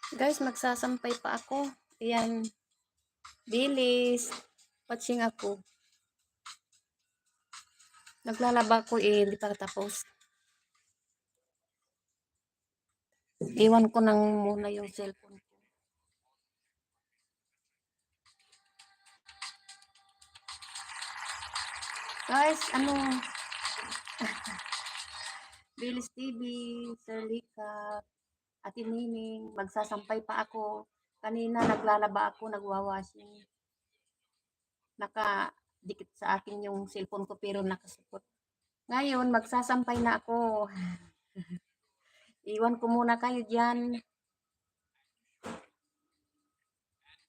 Guys, magsasampay pa ako. Ayan, bilis. Watching ako. Naglalaba ko hindi pa tapos. Iwan ko nang muna yung cellphone ko. Guys, Bilis TV, Sir Lika, Ate Nining, magsasampay pa ako. Kanina naglalaba ako, nagwawashing. Nakadikit sa akin yung cellphone ko pero nakasupot. Ngayon, magsasampay na ako. Iwan ko muna kayo dyan.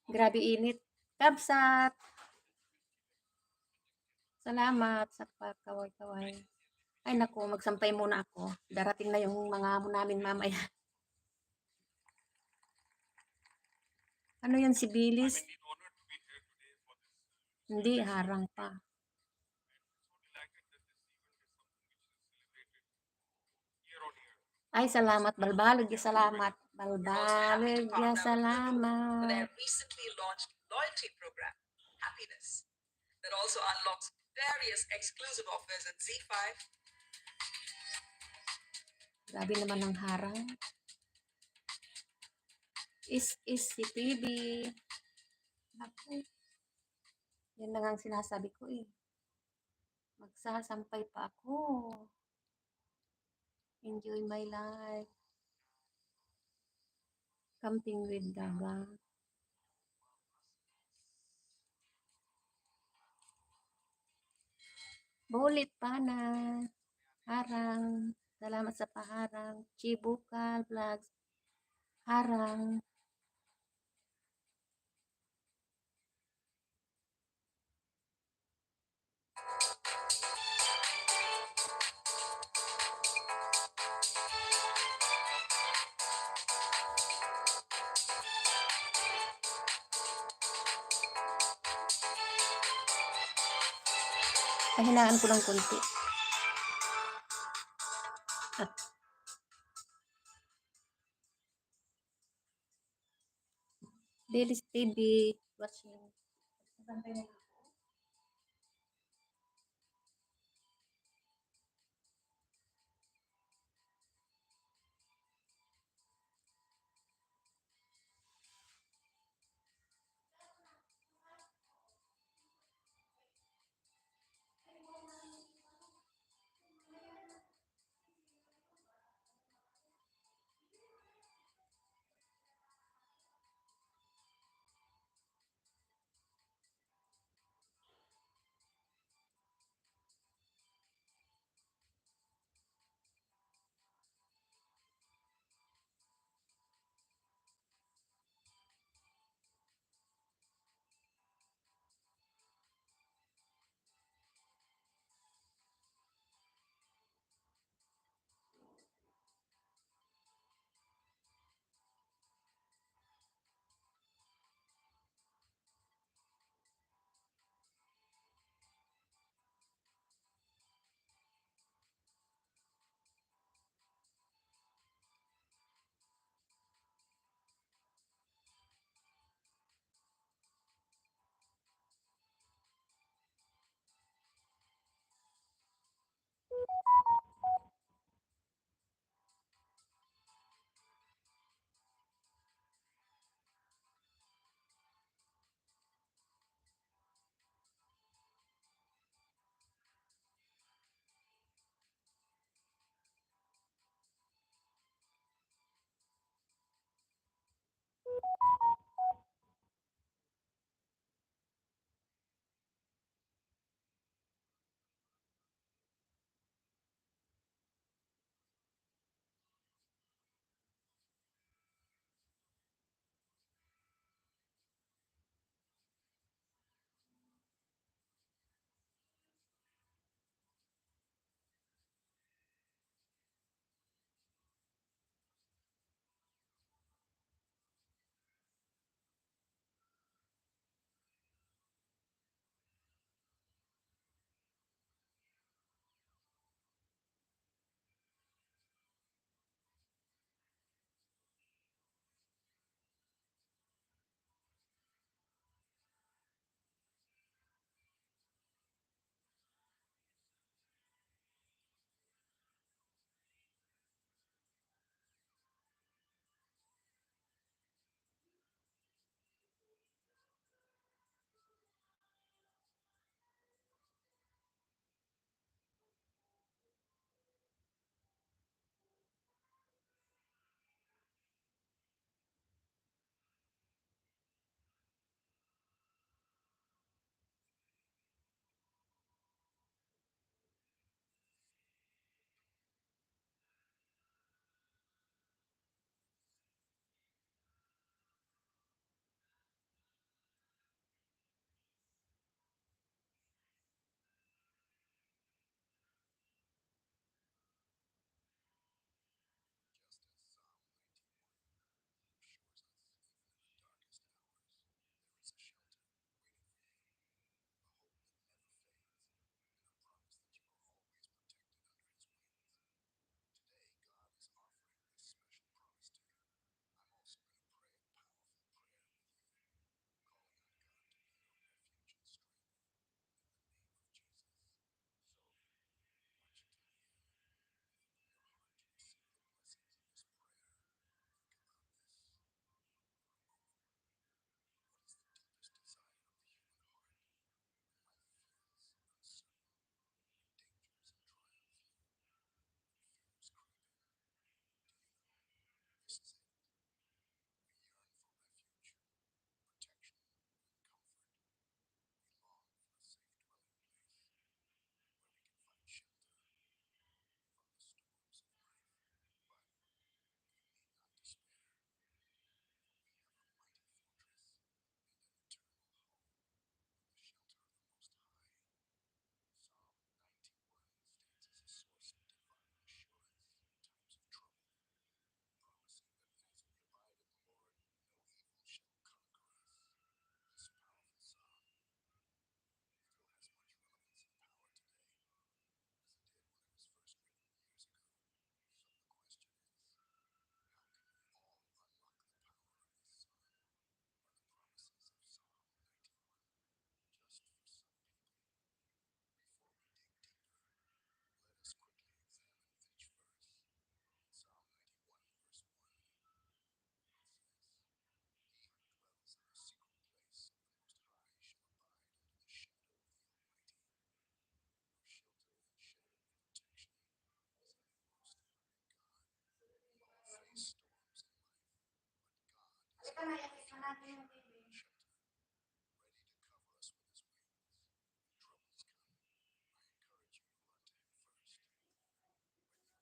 Grabe init. Kabsat! Salamat sa pagkaway-kaway. Ay naku, magsampay muna ako. Darating na yung mga amo namin mamaya. Ano yan, si Bilis? Hindi, harang pa. Ay, salamat, balbalog ya salamat. Balbalog ya salamat. Their recently launched loyalty program, Happiness, that also unlocks various exclusive offers at Z5. Grabe naman ang harang. Is si TV. Naku. Yan lang ang sinasabi ko eh. Magsasampay pa ako. Enjoy my life. Camping with Daga. Bulit pa na. Harang. Salamat sa paharang. Chibukal Vlogs. Harang. Pahinaan ko lang konti. At Bilis TV. Watching.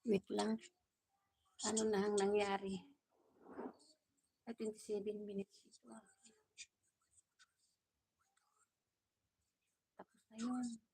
Wait lang. Ano na ang nangyari? Ay, 27 minutes ito. Tapos na yun.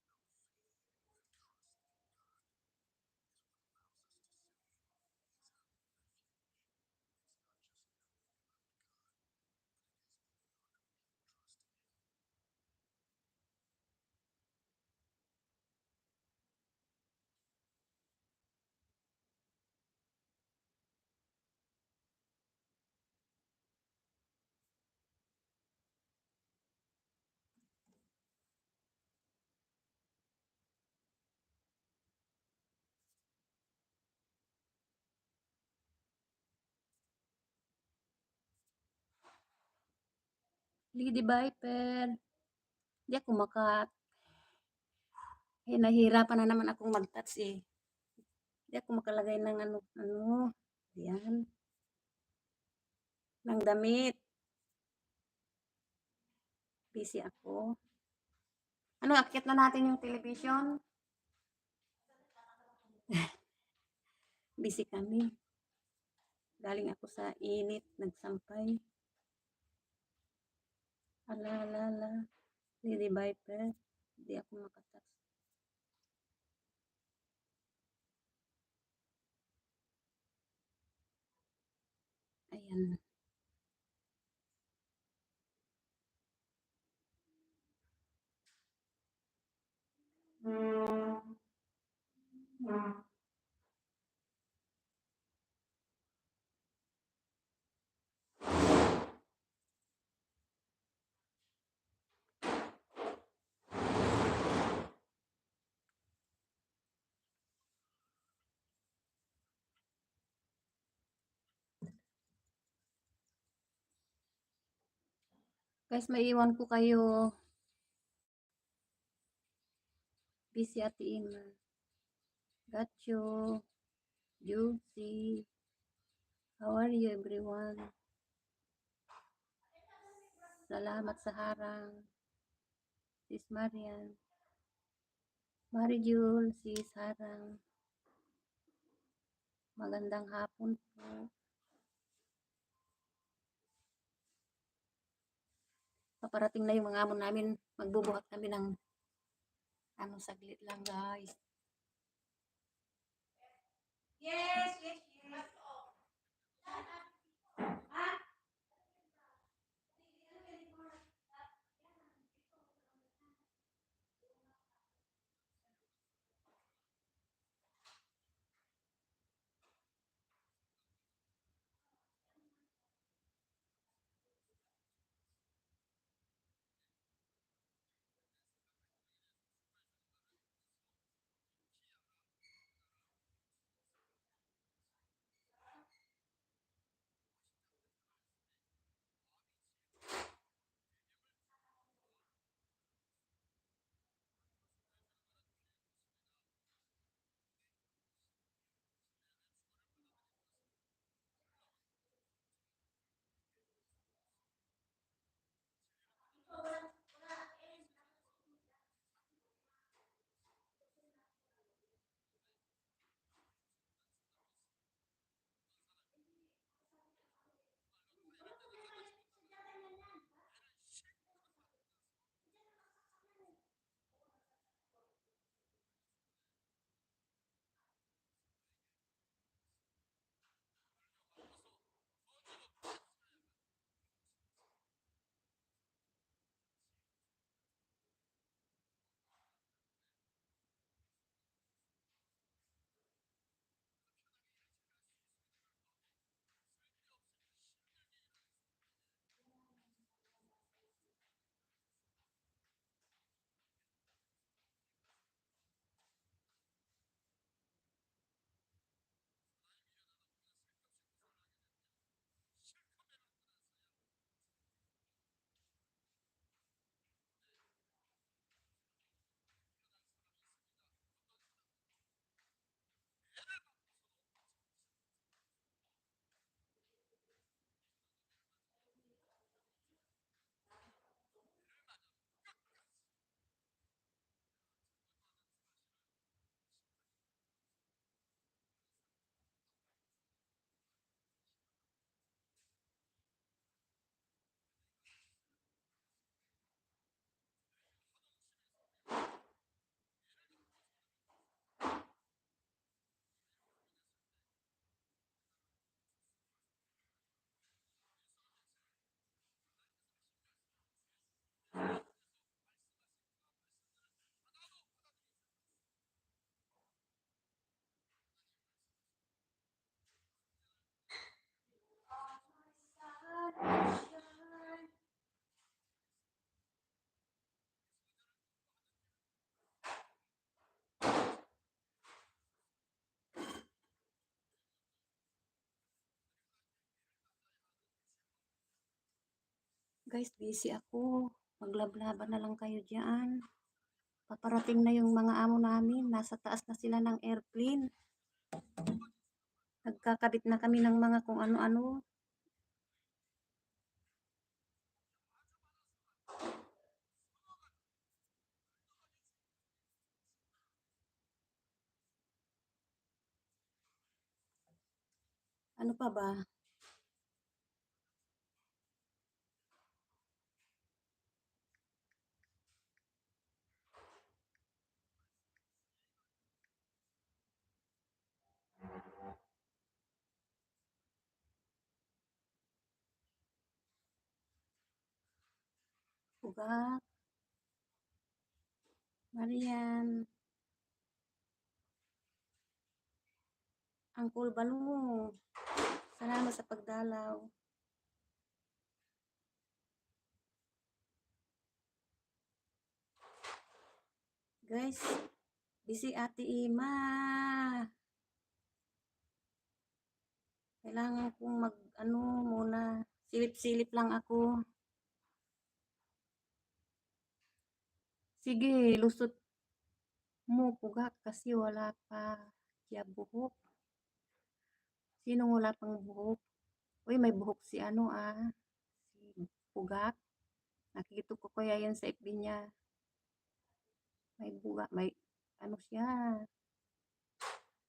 Lady Viper. Di ako nahihirapan na naman akong mag-touch eh. Di ako makalagay ng ano. Yan. Ng damit. Busy ako. Ano, akit na natin yung television. Busy kami. Galing ako sa init, nagsampay. Ala. Lady Viper. Di ako makatouch. Ayan. Guys, maiwan ko kayo. Busy Ate Ima. Got you. Juicy. How are you everyone? Salamat sa harang. Sis Marian. Marijul, sis harang. Magandang hapon po. Paparating na yung mga amon namin. Magbubuhat kami ng ano, saglit lang guys. Yes. Guys, busy ako. Maglablaban na lang kayo diyan. Paparating na yung mga amo namin. Nasa taas na sila ng airplane. Nagkakabit na kami ng mga kung ano-ano. Ano pa ba? Ugat, Marian, Angkol Balong. Salamat sa pagdalaw. Guys, busy Ate Ima. Kailangan kong ano muna. Silip-silip lang ako. Sige, lusot mo pugak kasi wala pa siya buhok. Sinong wala pang buhok? Uy, may buhok si ano si Pugak. Nakikita ko kaya yan sa FB niya. May buga, may ano siya.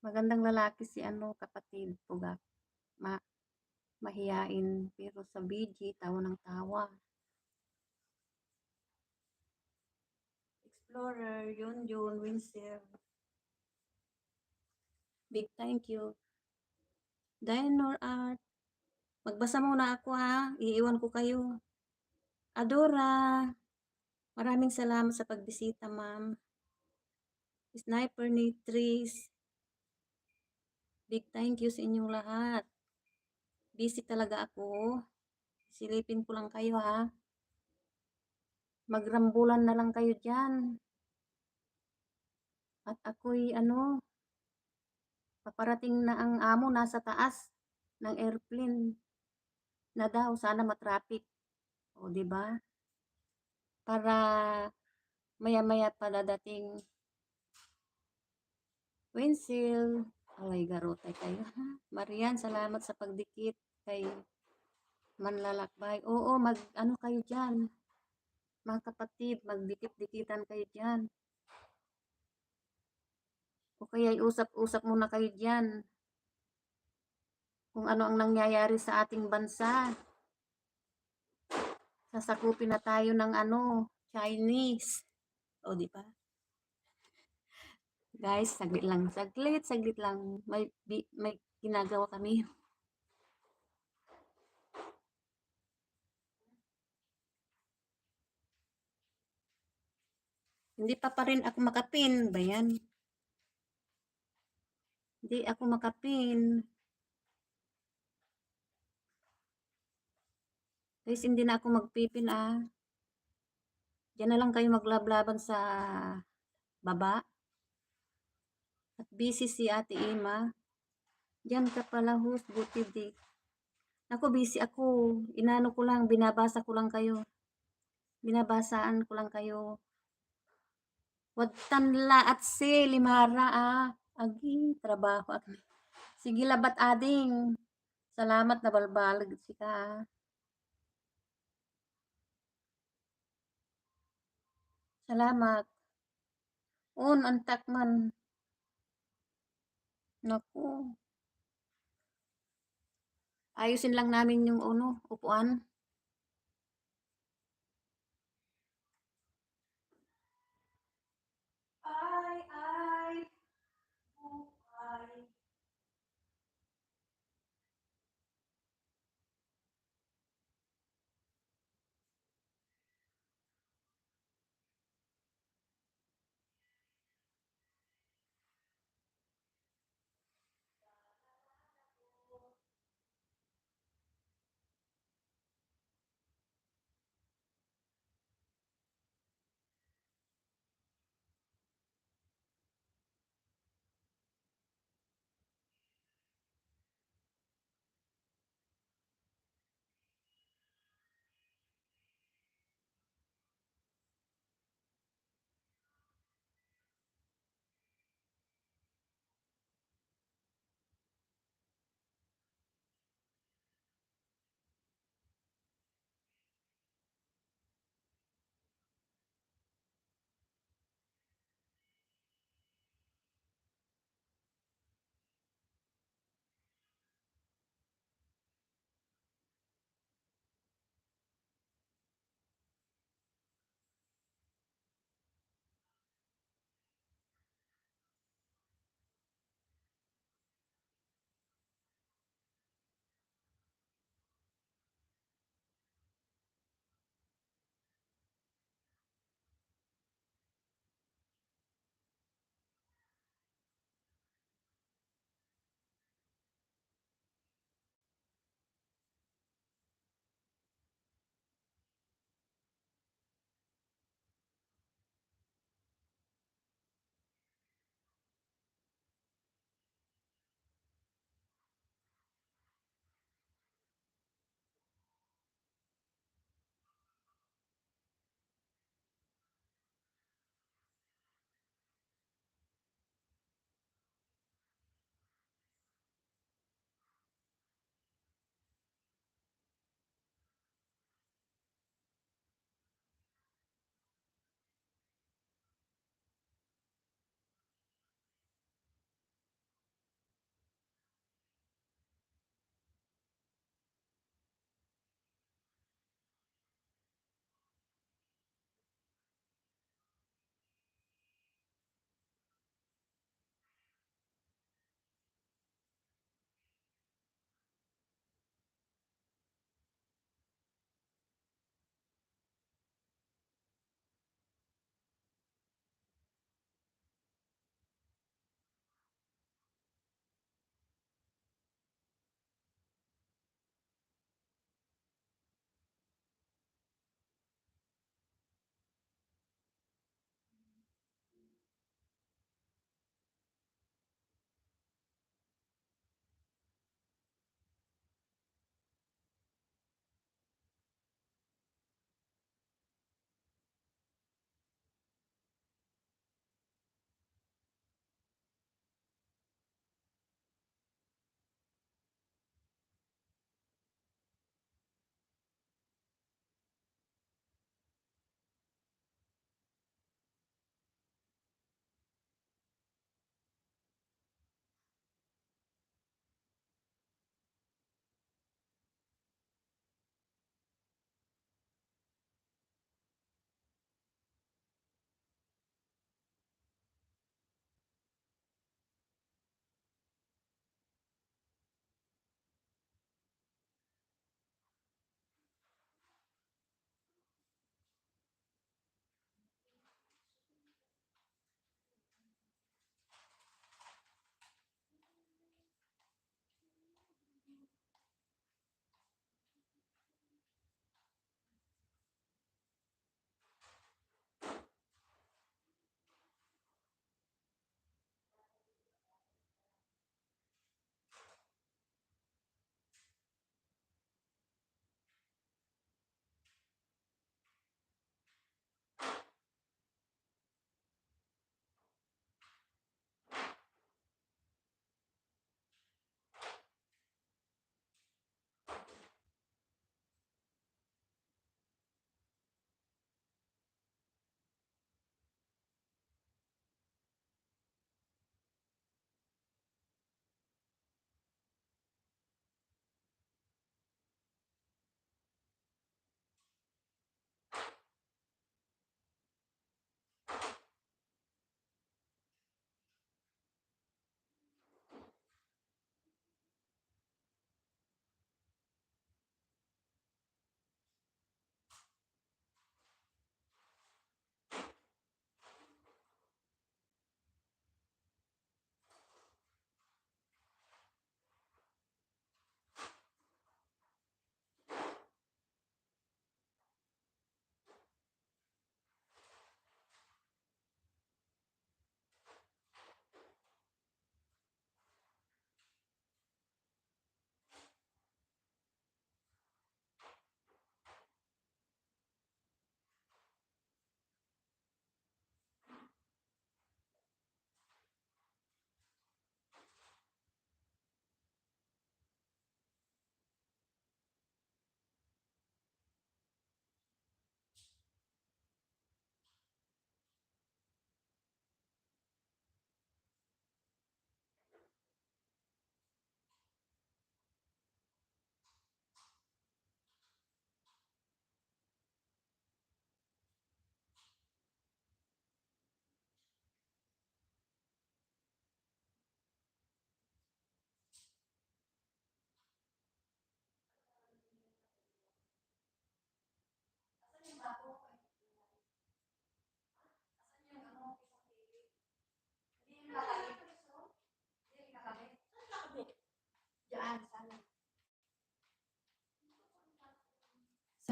Magandang lalaki si ano, kapatid Pugak. Mahiyain, pero sa BG, tawa ng tawa. Explorer, yun, Winsor. Big thank you. Diner Art. Magbasa muna ako ha. Iiwan ko kayo. Adora. Maraming salamat sa pagbisita, ma'am. Sniper ni Tris. Big thank you sa inyong lahat. Busy talaga ako. Silipin ko lang kayo ha. Magrambulan na lang kayo dyan. At ako'y ano, paparating na ang amo nasa taas ng airplane na daw. Sana matraffic. O, di ba? Para maya-maya pa dadating Winsil. Alay, garotay kayo ha. Marian, salamat sa pagdikit kay Manlalakbay. Oo, ano kayo dyan. Mga kapatid, magdikit-dikitan kayo dyan. O kaya usap-usap muna kayo dyan. Kung ano ang nangyayari sa ating bansa. Sasakupin na tayo ng ano, Chinese. O, di ba? Guys, saglit lang. Saglit lang. May ginagawa kami. Hindi pa rin ako makapin. Ba yan? Hindi ako makapin. Guys, hindi na ako magpipin Diyan na lang kayo maglablaban sa baba. At busy si Ate Ima. Diyan ka pala host, buti di. Ako busy ako. Inano ko lang, binabasa ko lang kayo. Binabasaan ko lang kayo. Wadtanla at si limara Agi, trabaho. Sige labat ading. Salamat na balbalag sika Salamat. Antak man. Naku. Ayusin lang namin yung upuan. Ay.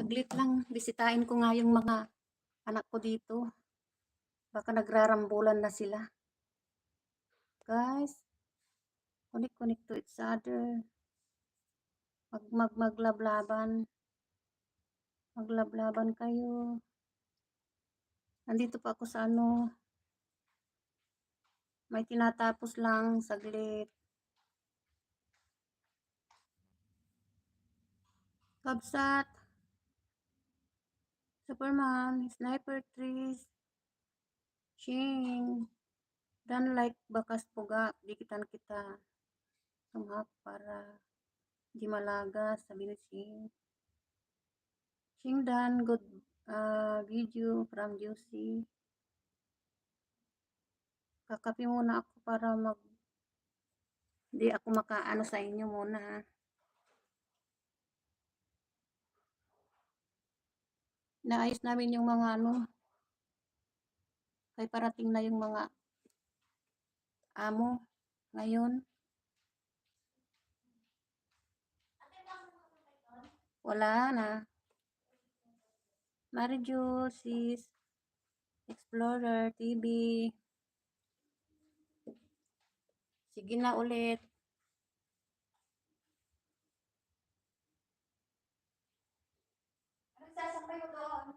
Saglit lang, bisitahin ko nga yung mga anak ko dito. Baka nagrarambulan na sila. Guys, connect to each other. Maglablaban. Maglablaban kayo. Nandito pa ako sa ano. May tinatapos lang, saglit. Kabsat. Superman, Sniper Trees. Ching. Dan like bakas puga, dikitan kita. Tumhak para di malagas, sabi ni Ching. Ching dan, good video from Juicy. Kakape muna ako para di ako makaano sa inyo muna ha. Naayos namin yung mga ano, kay parating na yung mga amo ngayon. Wala na. Marijo, sis, Explorer, TV. Sige na ulit. Anong sasampay mo doon?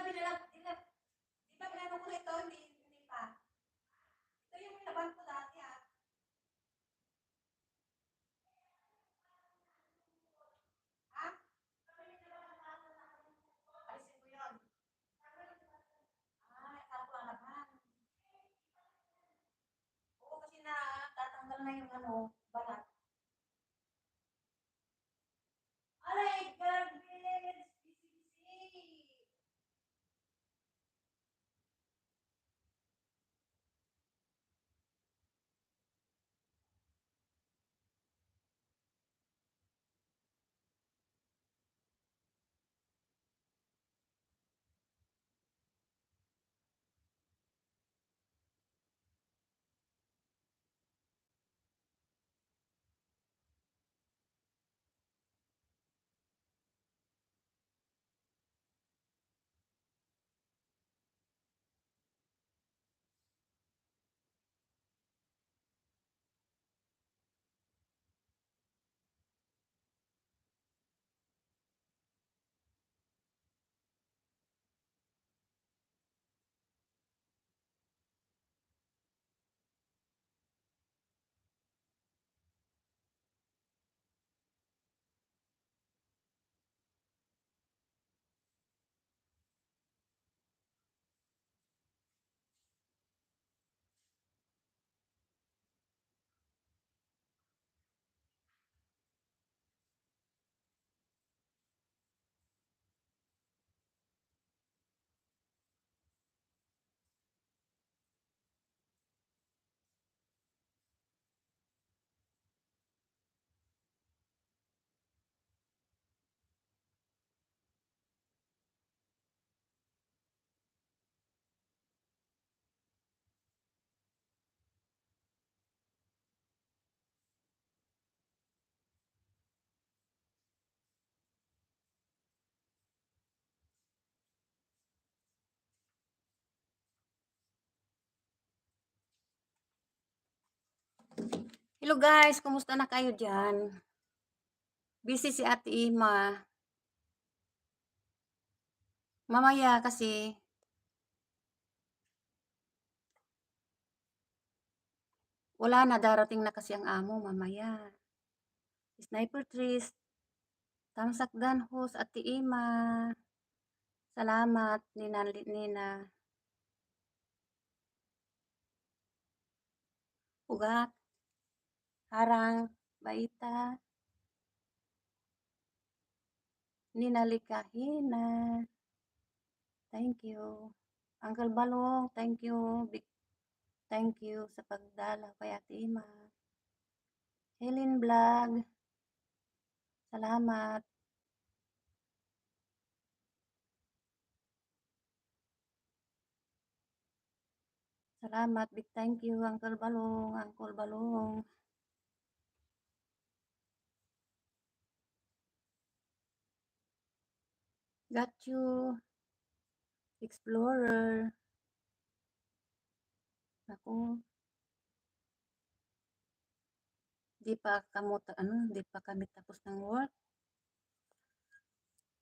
di ba pinano ko ito, hindi pa. Ito yung nilaban ko dati ah. Ha? Alisin ko yun. Ah, ako alaman. Oo, kasi na tatanggal na yung ano, balat. Aray, garbage! Busy-busy! Hello guys, kumusta na kayo dyan? Busy si Ate Ima. Mamaya kasi wala na, darating na kasi ang amo mamaya. Sniper Trees, Tamsakdan Hus, Ate Ima. Salamat, Nina. Ugat, Harang, Baita, Nina Likahina. Thank you. Uncle Balong, thank you. Big thank you sa pagdalaw kay Ate Ima. Helen Vlog, salamat. Salamat, big thank you, Uncle Balong. Got you, Explorer. Ako, di pa kami tapos ng work.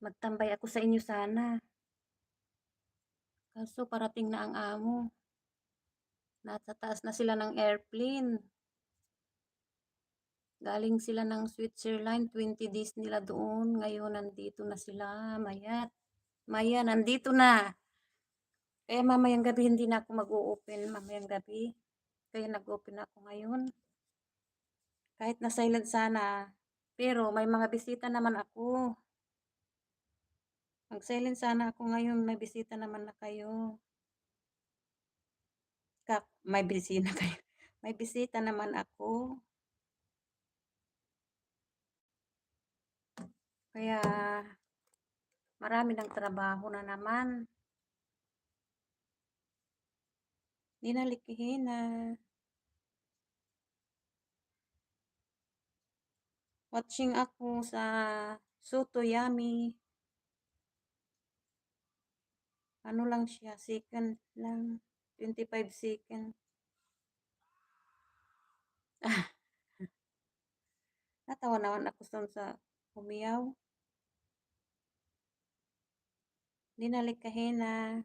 Magtambay ako sa inyo sana. Kaso parating na ang amo. Nasa taas na sila ng airplane. Galing sila ng Switzerland, 20 days nila doon. Ngayon nandito na sila. Maya, nandito na. Kaya mamayang gabi hindi na ako mag-o-open. Mamayang gabi. Kaya nag-open ako ngayon. Kahit na silent sana. Pero may mga bisita naman ako. Mag-silent sana ako ngayon. May bisita naman na kayo. May bisita kayo. May bisita naman ako. Kaya marami ng trabaho na naman. Ninalikihin na. Watching ako sa Soto Yummy. Ano lang siya, second lang. 25 second. Natawa naman ako sa umiyaw. Lina Likahina.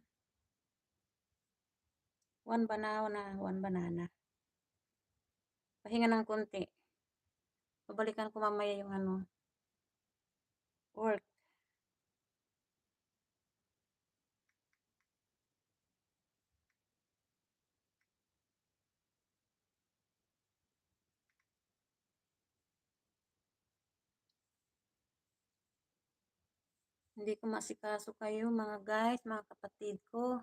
One banana. Pahinga ng konti. Babalikan ko mamaya yung ano, work. Hindi ko masikaso kayo mga guys, mga kapatid ko.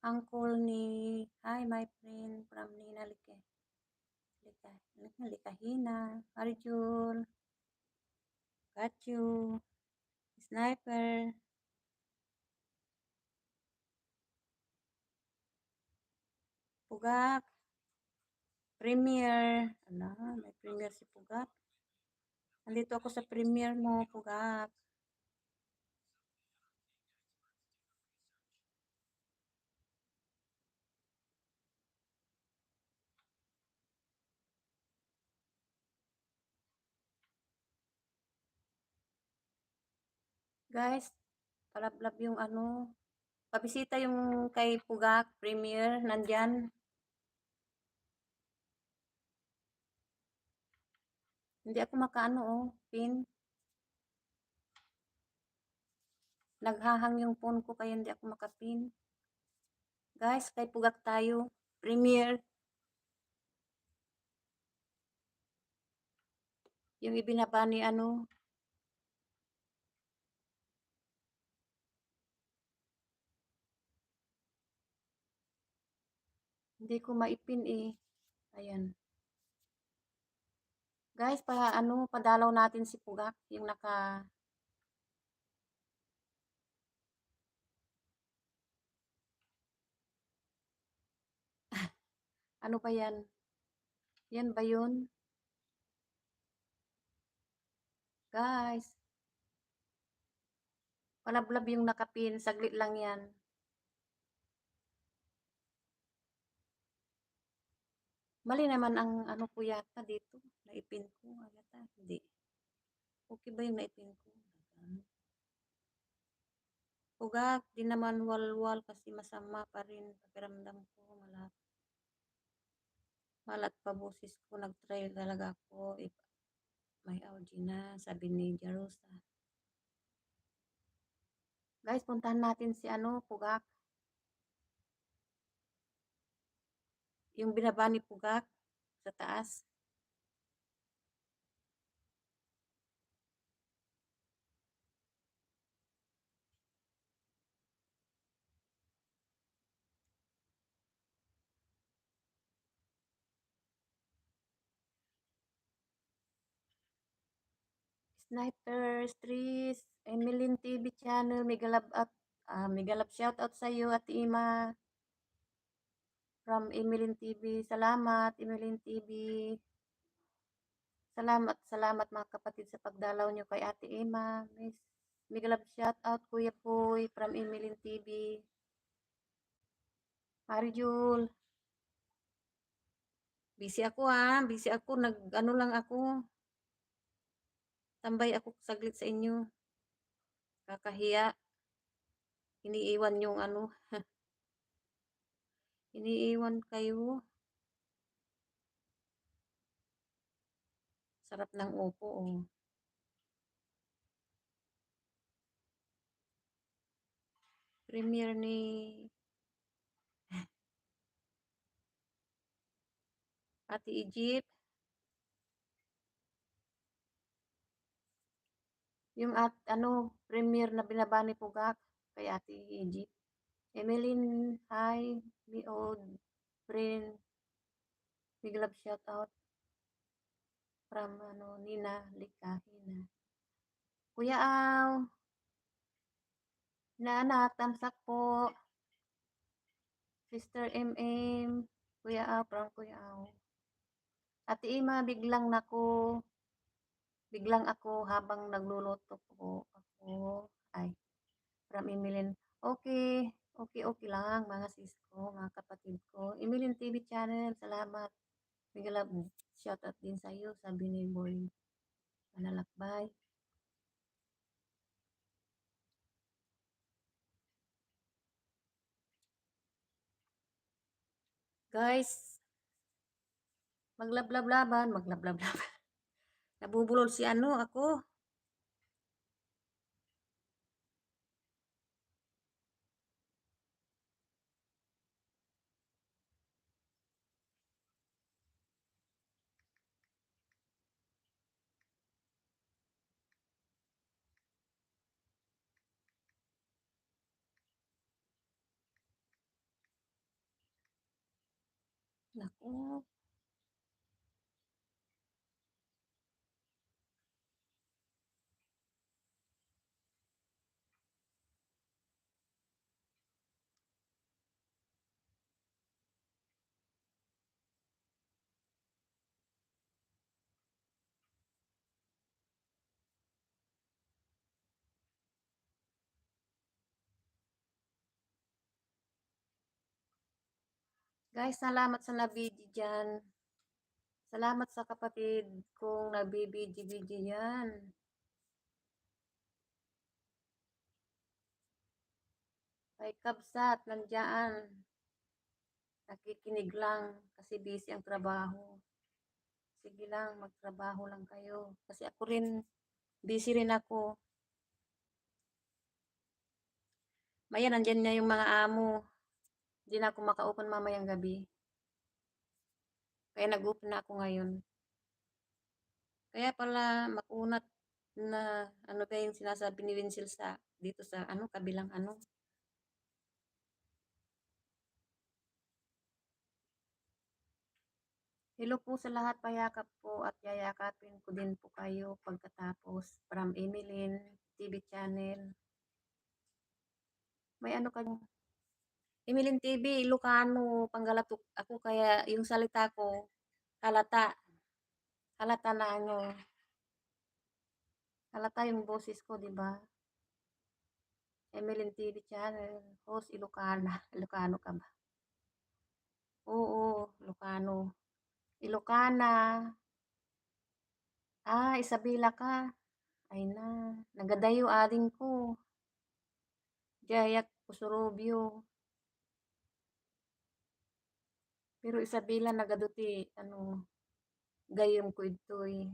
Uncle ni, hi my friend from Nina Likahina. Arjun, got you. Sniper, Pugak, Premier. Ala, may Premier si Pugak. Nandito ako sa Premier mo, Pugak. Guys, palablab yung ano, pabisita yung kay Pugak, Premier, nandyan. Hindi ako makaano, oh, pin. Naghahang yung phone ko kaya hindi ako makapin. Guys, kay Pugak tayo. Premier. Yung ibinaba ni ano. Hindi ko maipin eh. Ayan. Guys, ano, padalaw natin si Pugak. Yung naka, ano ba yan? Yan ba yun? Guys, palablab yung nakapin. Saglit lang yan. Mali naman ang ano ko yata dito. Naipin ko. Yata, hindi. Okay ba yung naipin ko? Pugak, di naman walwal kasi masama pa rin pakiramdam ko. Malat pa boses ko. Nag-try talaga ako. If may audio na, sabi ni Jarosa. Guys, puntahan natin si ano, Pugak. Yung binaba ni Pugak sa taas. Sniper, Streets, Emeline TV channel, Megalab shout out sa iyo at Ima from Emeline TV. Salamat Emeline TV. Salamat mga kapatid sa pagdalaw nyo kay Ate Ima. Miss Megalab shout out Kuya Puy from Emeline TV. Marijul. Busy ako busy ako, nag-ano lang ako. Tambay ako saglit sa inyo. Kakahiya. Iniiwan yung ano. Iniiwan kayo. Sarap ng upo, oh. Premier ni Ate Egypt. Yung ano, premier na binaba ni Pugak kay Ate Egypt. Emeline, hi. Biod, friend. Big love shout out from ano, Nina Likahina. Kuya Aw, naanak, tamsak po. Sister MM, Kuya Aw, from Kuya Aw. Ate Ima, biglang ako habang nagluluto po ako. Ay, from Emilin. Okay, okay lang mga sis ko, mga kapatid ko. Emilin TV channel, salamat. Bigla shout out din sa iyo, sabi ni Boy Manalakbay. Guys, maglablab-laban, maglablab-laban. Nabubulol si ano, ako. Naku, guys, salamat sa nabidyo diyan. Salamat sa kapatid kong nabibidyo-bidyo yan. Kay Kabsat, nandiyan. Nakikinig lang kasi busy ang trabaho. Sige lang, magtrabaho lang kayo. Kasi ako rin, busy rin ako. Maya, nandyan na yung mga amo. Hindi na ako maka-open mamayang gabi. Kaya nag-open na ako ngayon. Kaya pala makunat na ano ba yung sinasabi ni Winsel sa dito sa ano kabilang ano. Hello po sa lahat, payakap po at yayakapin ko din po kayo pagkatapos. From Emeline TV channel. May ano ka Emeline TV, Ilocano, Panggalatuk. Ako kaya yung salita ko halata. Halata na ano. Halata yung boses ko, di ba? Emeline TV channel, host Ilocana. Ilocano ka ba? Oo, Ilocano. Ilocana. Ah, Isabela ka. Ay na, nagadayo ading ko. Jayak Pusurubyo. Pero Isabela nagaduti, ano, gayom ko ito'y.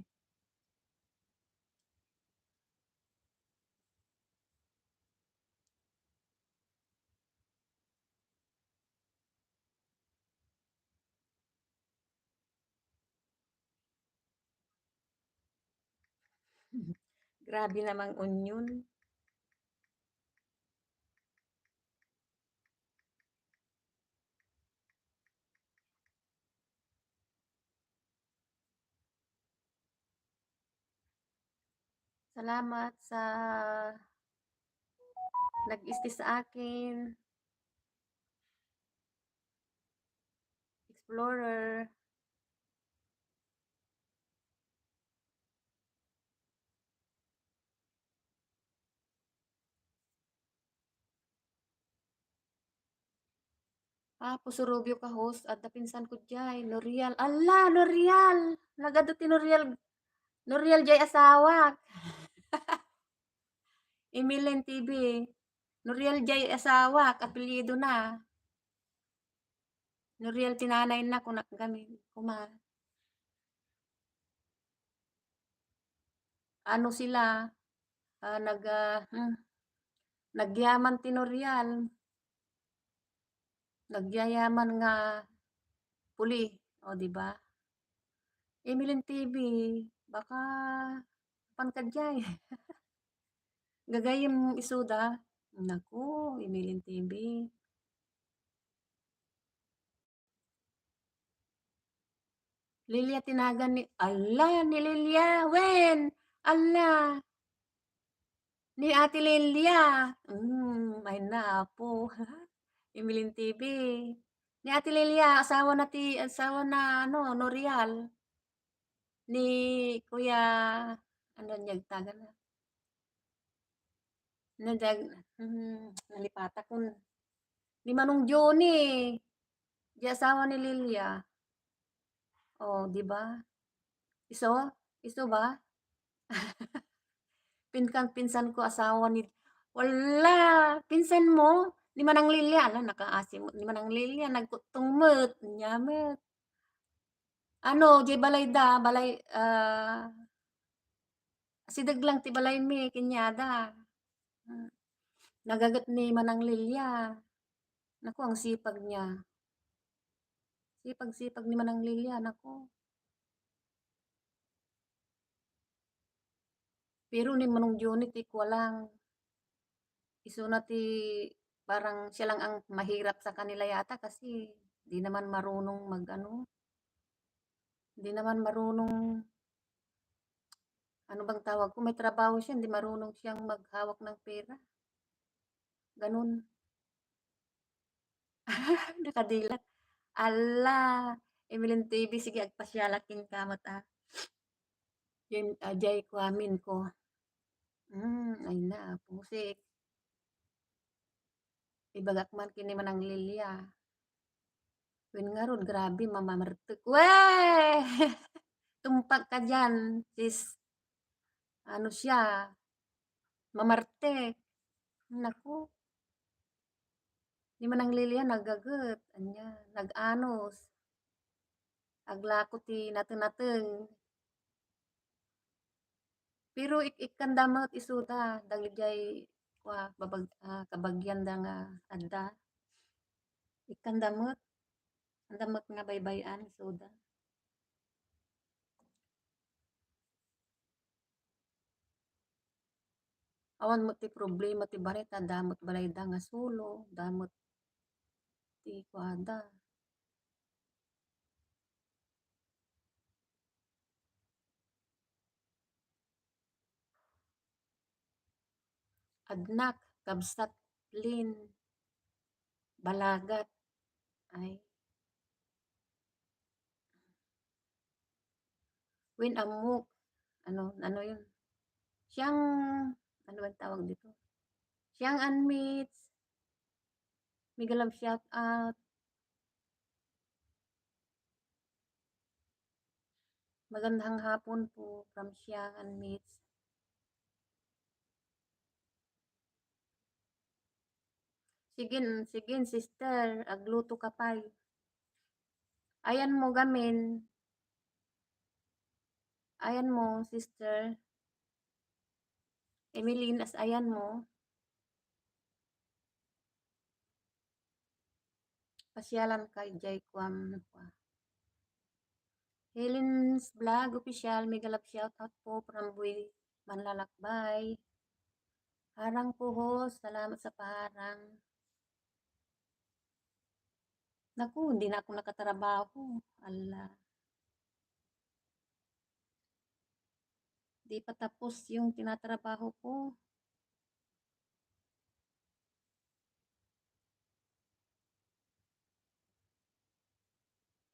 Grabe namang onion. Salamat sa nag-isti sa akin. Explorer. Ah, Pusurubyo ka host at napinsan ko jay, L'Oreal. Ala, L'Oreal! Nagaduti L'Oreal. L'Oreal jay asawak. Emeline TV. L'Oreal jay asawak, apelyido na. L'Oreal tinanay na kung nakagami. Kuma. Ano sila, nagyaman ti L'Oreal. Nagyayaman nga puli, o di ba? Emeline TV, baka pankadjay. Gagayem isuda. Naku, Emeline TV. Lilia tinagan ni, ala, ni Lilia, wen, ala, ni Ate Lilia. Ay na po. Emeline TV. Ni Ate Lilia, asawa na, ano, L'Oreal. Ni Kuya, ano niya, tagan na. Nadag, nalipata ko. Ni Manong Johnny. Di asawa ni Lilia. Oh, di ba? Iso? Iso ba? Pinsan ko asawa ni, wala, pinsan mo? Ni Manang Lilia, hala nakaasimot ni Manang Lilia nagkutong met, nya met. Ano, di balay da, balay, sideg lang ti balay mi kinyada. Hmm, nagagat ni Manang Lilia. Naku, ang sipag niya. Sipag-sipag ni Manang Lilia, naku. Pero ni Manong Johnny ti walang isuna ti parang siya lang ang mahirap sa kanila yata kasi di naman marunong mag-ano, di naman marunong, ano bang tawag ko, may trabaho siya, hindi marunong siyang maghawak ng pera. Ganun. Nakadilat. Ala, Emeline TV, sige agpasyalakin kamot ah. Yung ajay ko amin ko. Ay na, pusik. Ibagak man kini Manang Lilia. Wen nga ron, grabe, mamamartek. Weh! Tumpak ka dyan, sis. Ano siya, mamartek. Naku, di Manang Lilia nagagat. Anya, nag-anos. Aglako ti nateng-nateng. Pero ikan damot isuda, dagjay kabagyan da nga adda. Ikan damot, ang damot nga baybayan isuda. Awan mo ti problema ti bareta, damot balay da nga sulo, damot ti kuada. Adnak, kabsat, lin, balagat, ay, win amok, ano yun? Siyang, ano bang tawag dito? Siyang unmeets, mega love shout out, magandang hapon po from Siyang unmeets. Sige, sige sister, agluto ka pay. Ayan mo gamin. Ayan mo, sister. Emeline, as ayan mo. Pasyalan kay Jay Kwam. Helen's Vlog Official, mega love shout out po from Buy Manlalakbay. Harang po host, salamat sa paharang. Naku, hindi na ako nakatrabaho. Ala. Di pa tapos yung tinatrabaho ko.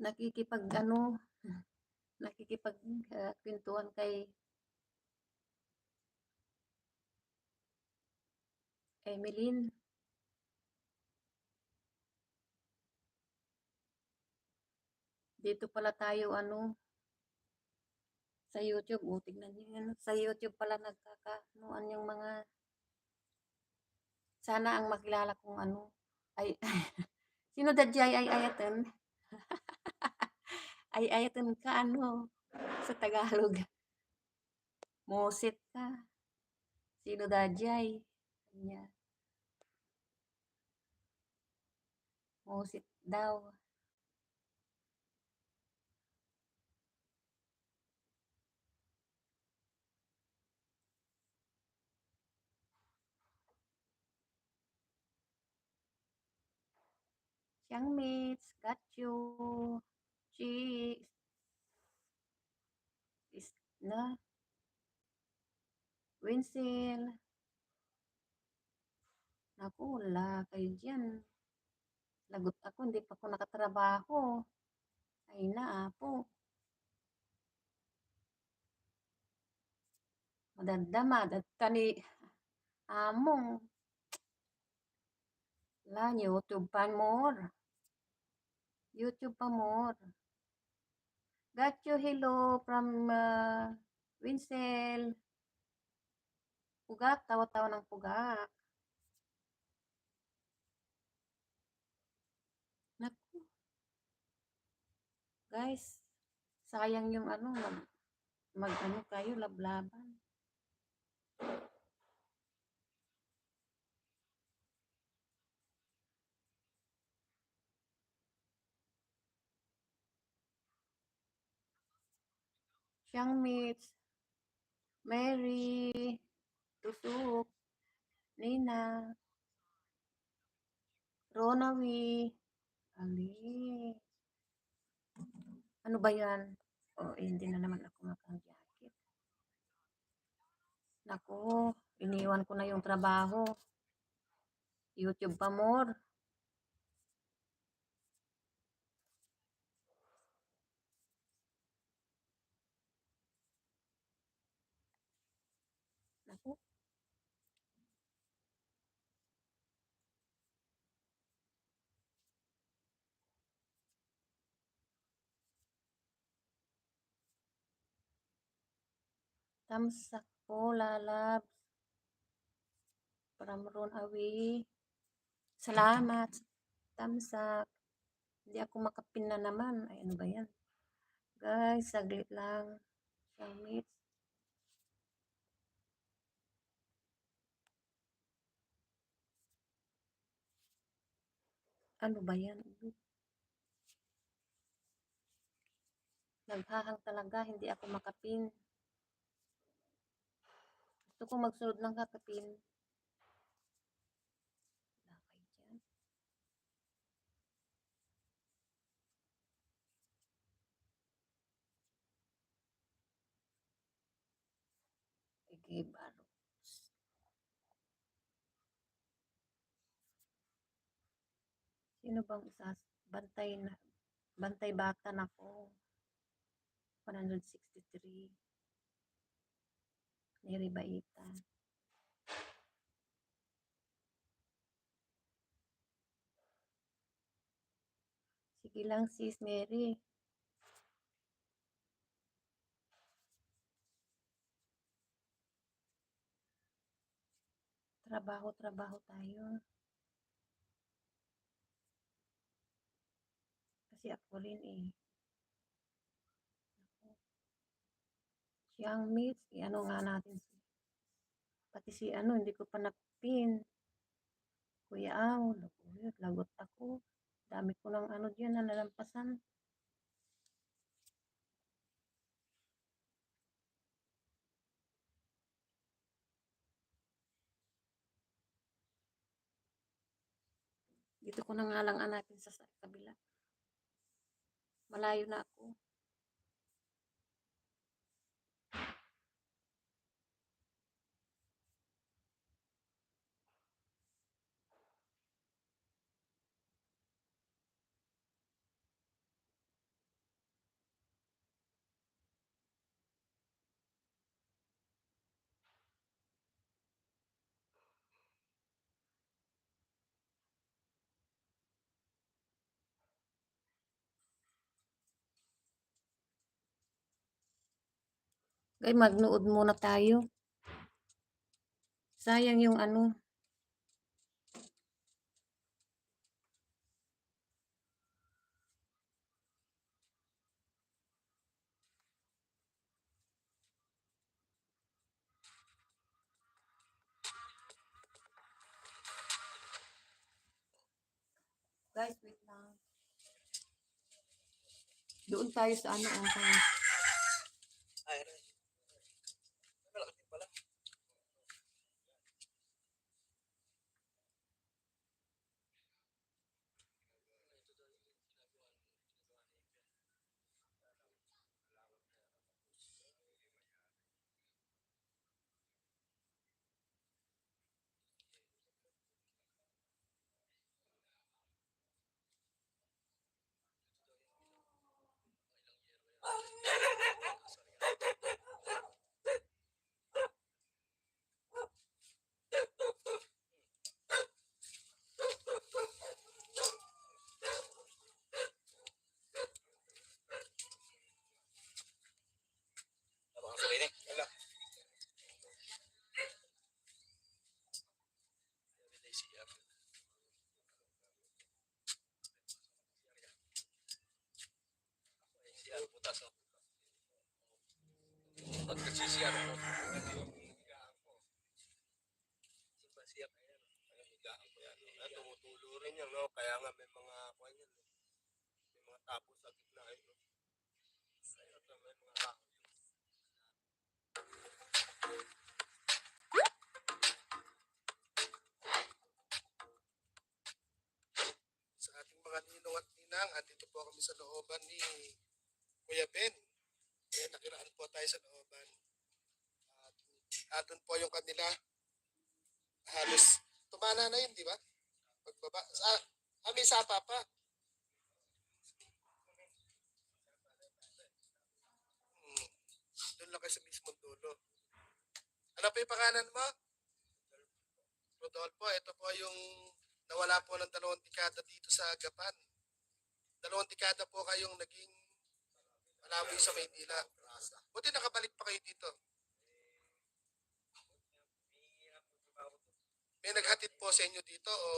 Nakikipag ano, nakikipag kwentuhan kay Emeline. Dito pala tayo ano, sa YouTube. O, tignan nyo yan. Sa YouTube pala nagkakanuan yung mga, sana ang makilala kong ano, ay, sino dadya ay ayatan? Ay ayatan ka ano, sa Tagalog. Mosit ka. Sino dadyay? Kanya, mosit daw. Siyang mates, got you. She is na, Winsel. Naku, wala kayo dyan. Lagot ako, hindi pa ako nakatrabaho. Ay na, apo. Madadama, dadtani, among. La, YouTube pa more. YouTube pa more. Got you, hello from Winsel. Pugak, tawa-tawa ng pugak. guys. Sayang yung ano, mag-ano kayo, lablaban. Siyang Mitch, Mary, Tusuk, Nina, Ronawi, Ali. Ano ba yan? Oh, hindi na naman ako makang-jacket. Naku, iniwan ko na yung trabaho. YouTube pa more. Naku, tamsak po, lalabs. From Ron away. Salamat. Tamsak. Hindi ako makapin na naman. Ay, ano ba yan? Guys, saglit lang. Siyang Mitch. Ano ba yan? Naghahang talaga, hindi ako makapin. Gusto ko magsunod ng kakapin. Lakay dyan. Ige baro. Sino bang isas? Bantay bata na ko. 163. Neri Baita. Sige lang sis Mary. Trabaho tayo. Kasi ako rin eh. Siyang Mitch, ano nga natin pati si ano, hindi ko pa napin. Kuya Aw, lagot ako. Dami ko ng ano diyan na nalampasan. Dito ko na nga lang hanapin sa kabila. Malayo na ako. Kaya magnood muna tayo. Sayang yung ano. Guys, wait lang. Doon tayo sa ano. Ay, malaki din pala. Abang sa ini. Wala. Dulo rin yan, no? Kaya nga may mga kuwan yan, eh. May mga tapo sa gitna, eh, no? Kaya ito, may mga kahoy. Sa ating mga ninong at ninang, andito po kami sa looban ni Kuya Ben. Eh, nakiraan po tayo sa looban. At atun po yung kanila. Halos tumana na yun, di ba? Pagbaba. May sapa pa. Hmm. Doon lang kayo sa mismong dulo. Ano po yung pangalan mo? Rodolfo. Ito po yung nawala po ng 2 dekada dito sa Agapan. 2 dekada po kayong naging malaboy sa Maynila. Buti nakabalik pa kayo dito. May naghatid po sa inyo dito o...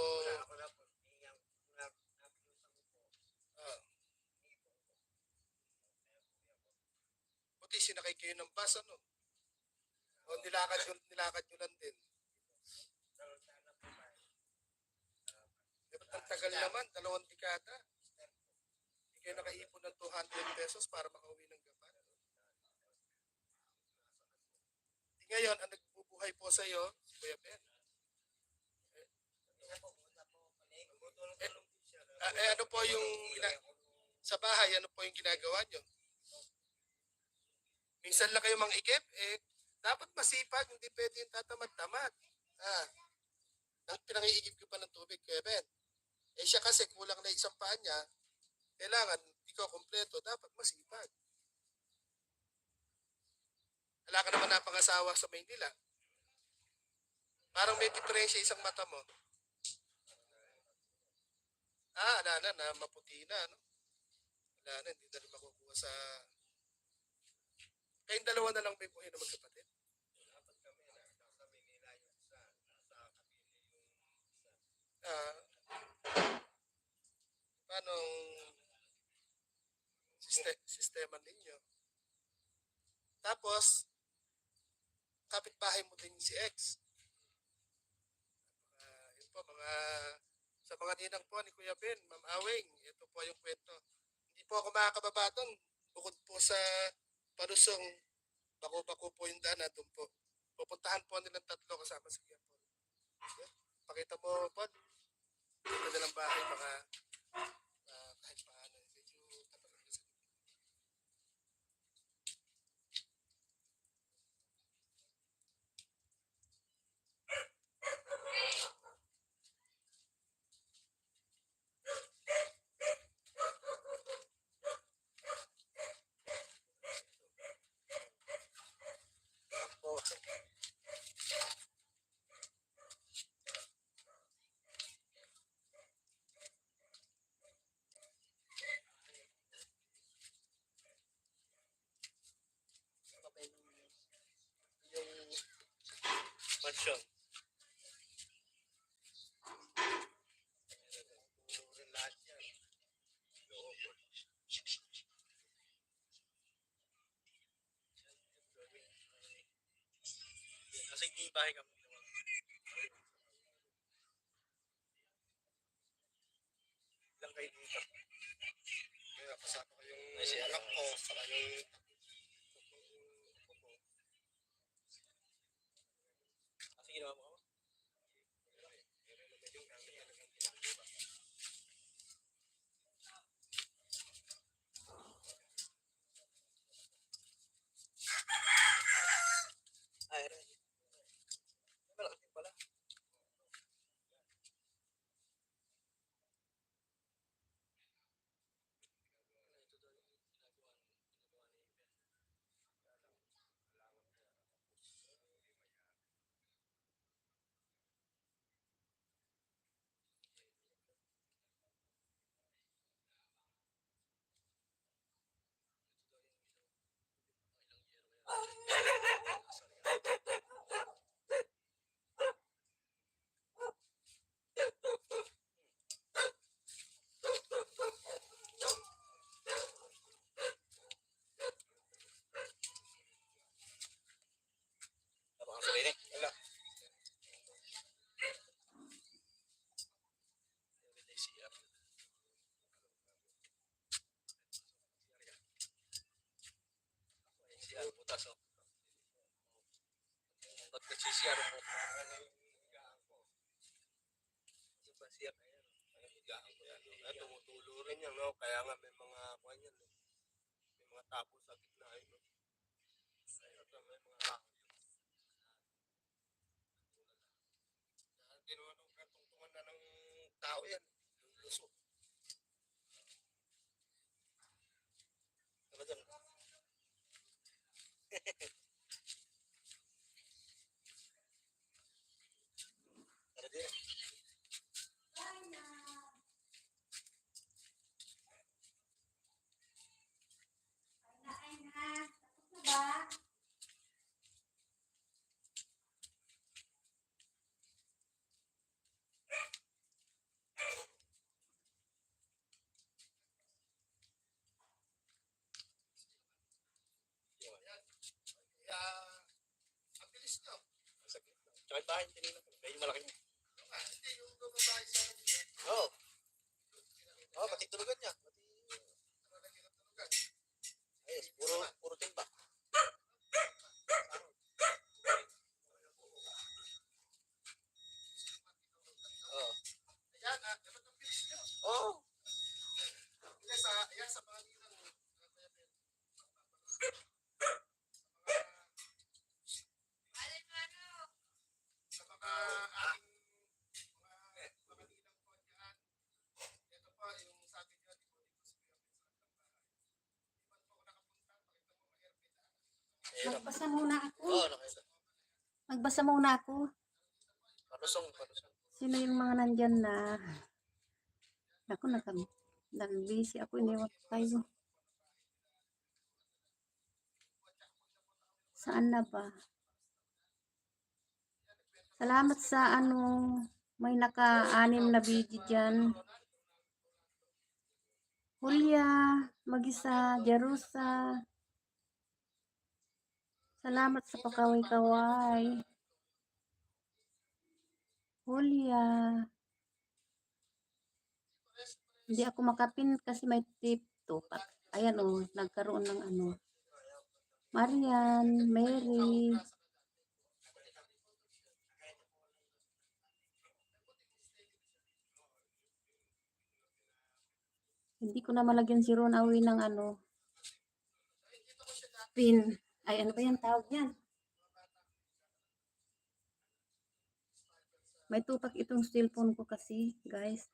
Ah. Buti sinakay kayo ng bus, ano? O nilakad nyo lang din. Ang tagal naman, 2 dekada. Hindi kayo nakaipon ng 200 pesos para makauwi ng Gapan. Ngayon, ang nagbubuhay po sa iyo, si Kuya Ben. Ano po yung sa bahay, ano po yung ginagawa nyo? Minsan lang kayo mang-ikip, dapat masipag, hindi pwede yung tatamad-tamad. Pinangiigip ko pa ng tubig, Kuya Ben. Siya kasi kulang na isang paa niya, kailangan ikaw kompleto, dapat masipag. Wala ka naman napangasawa sa Maynila. Parang may diferensya isang mata mo. Wala na, maputi na, no? Wala na, hindi na rin makukuha sa... Kayong dalawa na lang may buhay na magkapatid. Dapat kami na nasa Maynila yung isa, nasa Cavite yung isa. Paano sistema ninyo? Tapos, kapitbahay mo din si X. Yun po, sa mga ninang po ni Kuya Ben, Ma'am Aweng, ito po yung kwento. Hindi po ako makakababa doon. Bukod po sa Parusong, bako-bako po yung daan, doon po. Pupuntahan po nilang 3 kasama si Kuya Paul. Pakita mo, Paul. Ito nilang bahay, mga kahit paano. Medyo tapalan na sa yung mansion. Lahat yan. Kasi hindi bahay kami. Ilang kayo dito. Kaya kasama ko yung anak ko, saka yung kasi ginawa mo? Ay, malaki din pala. CCR. CCR butas oh. Pag nag-CCR mo. CCR na yan. Tumutulo rin yan, no? Kaya nga may mga kwan yan, eh. May mga tapo sa gitna yun, no? At may mga ginawa ng katungtungan na ng tao yan. Yung luso. Ano dyan? Ano dyan? Ang bilis nyo. Tsaka bahay, tinignan ko. Medyo malaki niya. Hindi, yung babae sa akin. Oo. Oo, pati tulugan niya. Ayos, puro timba. Oo. Ayan, dapat ang bilis nyo. Oo. Ayan, sa mga nilang. Sa mga ating mga nilang po dyan. Ito po, yung sa atin dyan, dito sa Magbasa muna ako. Oo, nakita. Magbasa muna ako. Parusong. Sino yung mga nandyan na... Ako, nag-busy ako. Iniwan ko kayo. Saan na ba? Salamat sa may naka-anim na video dyan. Julia, Magisa, Jerusa. Salamat sa pakaway-kaway. Julia. Hindi ako makapin kasi may tip to. Ayan o, nagkaroon ng Marian, Mary. Hindi ko na malagyan si Ron Awi ng pin. Ay, ano ba yung tawag yan? May tupak itong cellphone ko kasi, guys.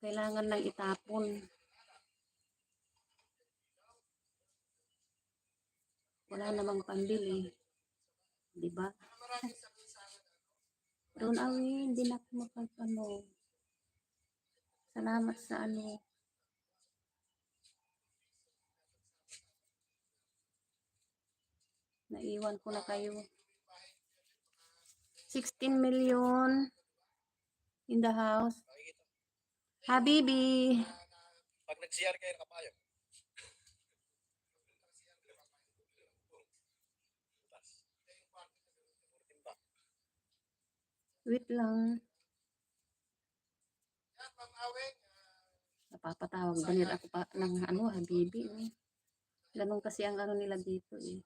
Kailangan lang itapon. Wala namang pambili. Diba? Ron Awi, hindi na ako makapano. Salamat sa naiwan ko na kayo. 16 million in the house. Habibi. Pag nag-CR kayo, nakapayo. Wait lang. Napapatawag ba nila ako pa ng Habibi. Ganun kasi ang nila dito eh.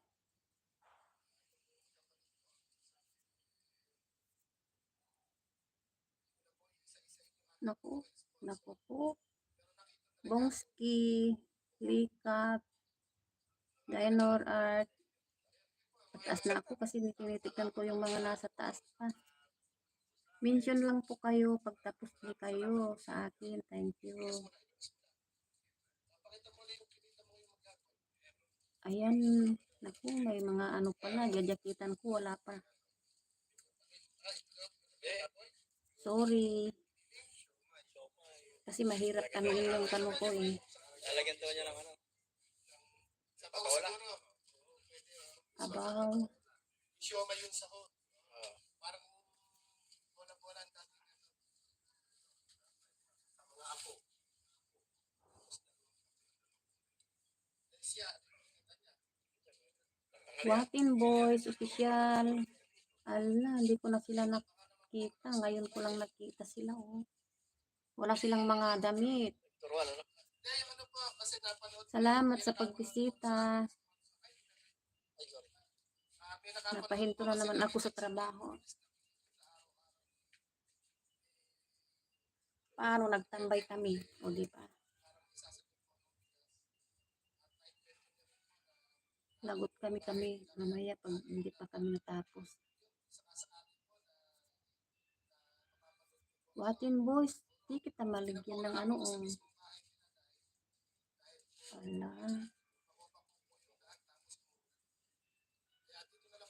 Naku po. Bongski, Likap, Dynor Art. Taas na ako kasi tinitignan ko yung mga nasa taas pa. Mention lang po kayo pag tapos na kayo sa akin. Thank you. Ayan. Naku, may mga pala. Jajakitan ko. Wala pa. Sorry. Kasi mahirap tanungin yung tanong ko eh. Lalagyan daw niya ng Abaw. Siyoma yun sa ko. Parang wala ang dati. Mga apo. Watin Boys, official. Ala, hindi ko na sila nakita. Ngayon ko lang nakita sila, oh. Wala silang mga damit. Turuan, ano? Hindi, yung ano po, kasi napanood ko Salamat yung sa pagbisita. Ay, sorry. May nakapanood Napahinto po na kasi naman kami ako sa dyan trabaho. Paano nagtambay kami, o di ba? Lagot kami mamaya pag hindi pa kami natapos. Watin boys, di kita maligyan ng ano, oh. Ala.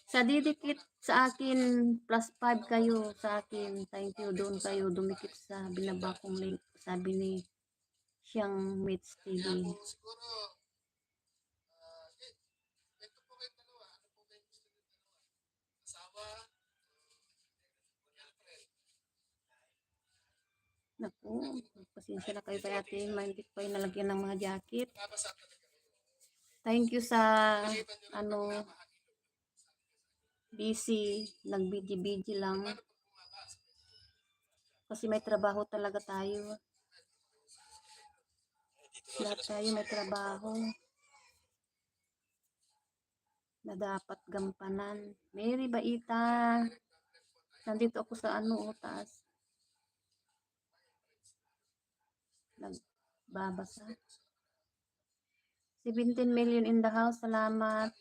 Sa didikit sa akin, +5 kayo sa akin. Thank you, doon kayo dumikit sa binaba kong link. Sabi ni Siyang Mitch TV. Kaya po siguro, ito po kayong dalawa. Ano po kayong gusto nyo dalawa? Asawa, girlfriend. Naku, pasensya na kayo kay ate. Hindi ko kayo nalagyan ng mga jacket. Babasa talaga kayo. Thank you sa, Maliban nyo lang ano, pag napakahilo. busy. Nag-busy lang. Paano pag bumabasa? Kasi may trabaho talaga tayo. Lahat tayo may trabaho na dapat gampanan. Mary Baita. Nandito ako sa ano, taas. Nagbabasa. 17 million in the house. Salamat.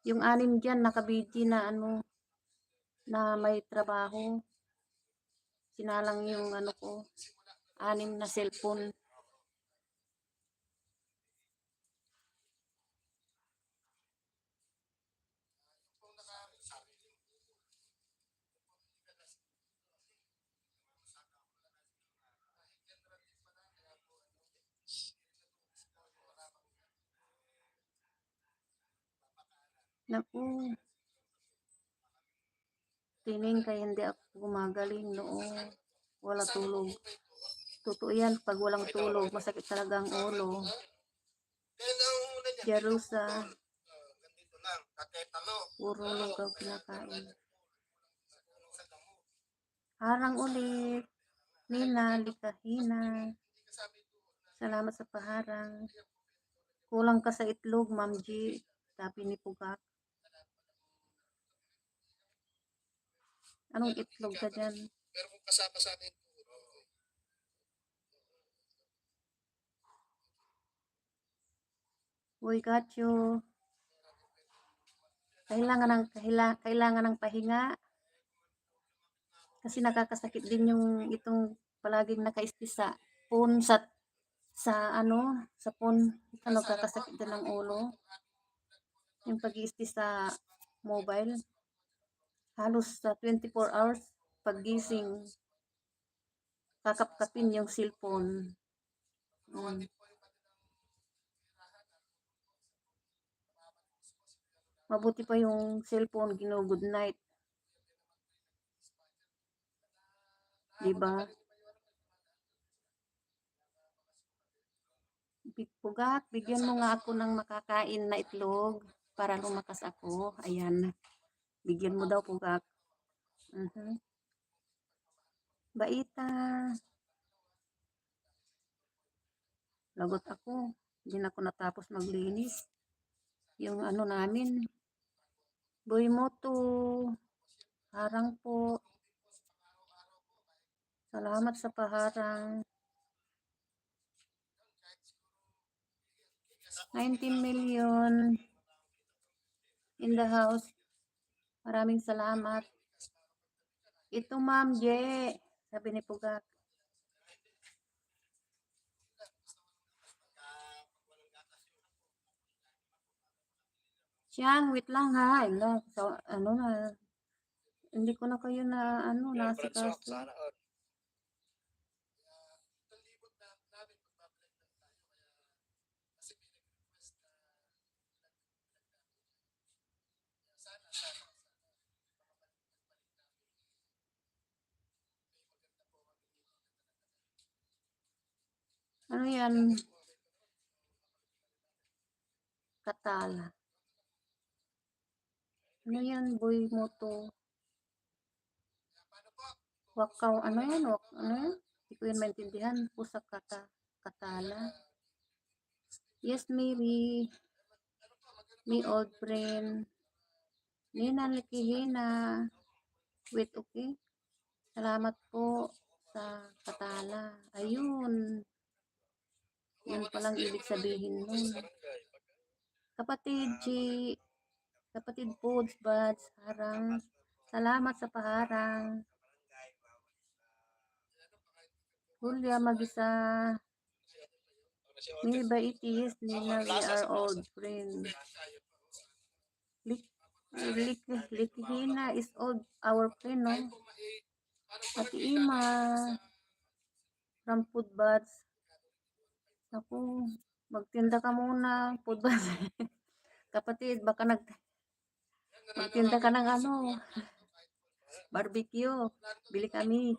Yung 6 dyan, nakabiti na ano, na may trabaho. Sinalang yung ano ko, 6 na cellphone. Naku. Tining kaya hindi ako gumagaling noon. Wala tulog. Totoo yan, pag walang tulog, masakit talaga ang ulo. Then, ang una niya, Jerusa, ganito lang, katetano. puro lugaw kinakain. Harang ulit. Nina, Likahina. Salamat sa paharang. Kulang ka sa itlog, Ma'am G. Sabi ni Pugak. Anong itlog ka dyan? Pero kung kasama sa atin, Uy, got you. Kailangan ng pahinga. Kasi nakakasakit din yung itong palaging naka-stick sa phone, sa ano, sa phone. Ito nagkakasakit din ng ulo. Yung pag-i-stick sa mobile. Halos sa 24 hours paggising, kakapkapin yung cellphone. Mabuti pa yung cellphone, good night. Diba? Pugak, bigyan mo nga ako ng makakain na itlog para lumakas ako. Ayan. Bigyan mo daw, Pugak. Baita. Lagot ako. Hindi na ako natapos maglinis. Yung ano namin. Boy Moto. Harang po. Salamat sa paharang. 19 million in the house. Maraming salamat. Ito, Ma'am J. Sabi ni Pugak. Siyang, wait lang ha. So, ano na. Hindi ko na kayo na, ano, nasikaso. Ano yan? Katala. Ano yan, boy moto? Paano po? Wakaw, ano yan? Ano yan? Hindi ko yun maintindihan. Pusa katala. Yes, Mary. Me old friend. Nina Likihina. Wait, okay? Salamat po sa katala. Ayun. Yun palang ibig sabihin nun. Kapatid G. Kapatid Pods, Buds, Harang. Salamat sa paharang. Julia Magisa. May ba itis nila we are old friends. Likihina is old our friend, no? Ate Ima. From Food Buds. Ako, magtinda ka muna, Food Buds. Kapatid, baka magtinda ka ng ano, barbecue. Bili kami.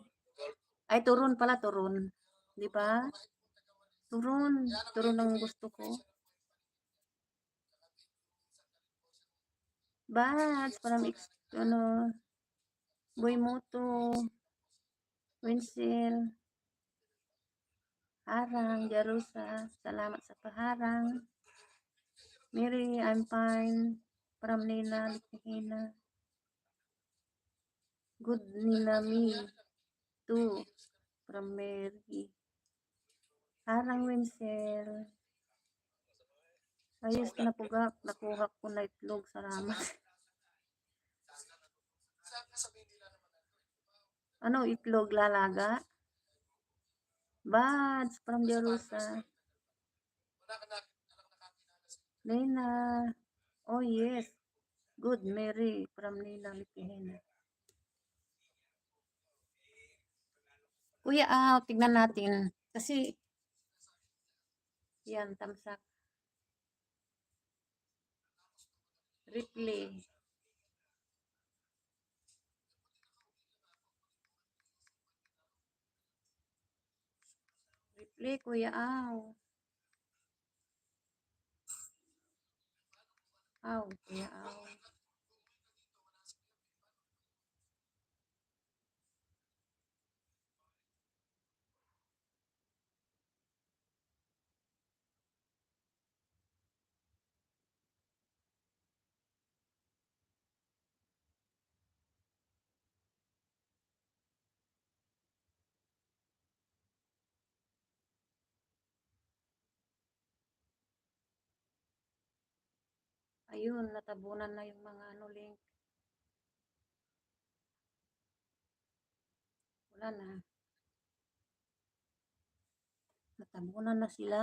Ay, turon pala, turon. Di ba? Turon. Turon ang gusto ko. Bats, parang ano, Boy Moto, Winsel, Harang, Jarusa, salamat sa paharang. Mary, I'm fine. From Nina, Likihina. Good Nina me, too. From Mary. Harang Winsel. Ayos na pugak, nakuha ko na itlog, salamat. Ano itlog lalaga? Buds from Jerusa. Nina. Oh yes. Good Mary from Nina Likihina. Kuya, tignan natin. Kasi, yan, tamsak. Replay. Replay, Kuya Aw. Kuya Aw. Ayun, natabunan na yung mga ano link. Wala na. Natabunan na sila.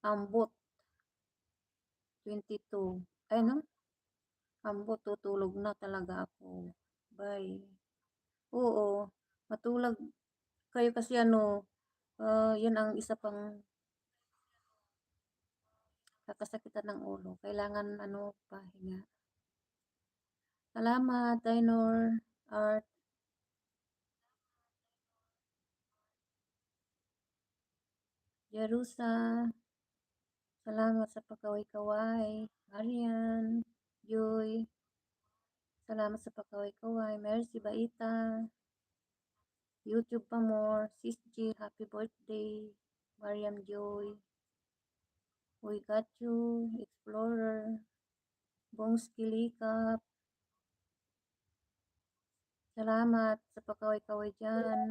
Ambot. 22. Ay no? Ambot, tutulog na talaga ako. Bye. Oo. Matulog kayo kasi ano, yan ang isa pang kakasakitan ng ulo. Kailangan ano, pahinga. Salamat, Dinor, Art. Jerusa. Salamat sa pagkaway-kaway. Marian. Joy. Salamat sa pagkaway-kaway. Mercy Baita. YouTube pa more. Sis G, happy birthday. Mariam Joy. We got you. Explorer. Bongs Kilikap. Salamat sa pagkaway-kaway dyan.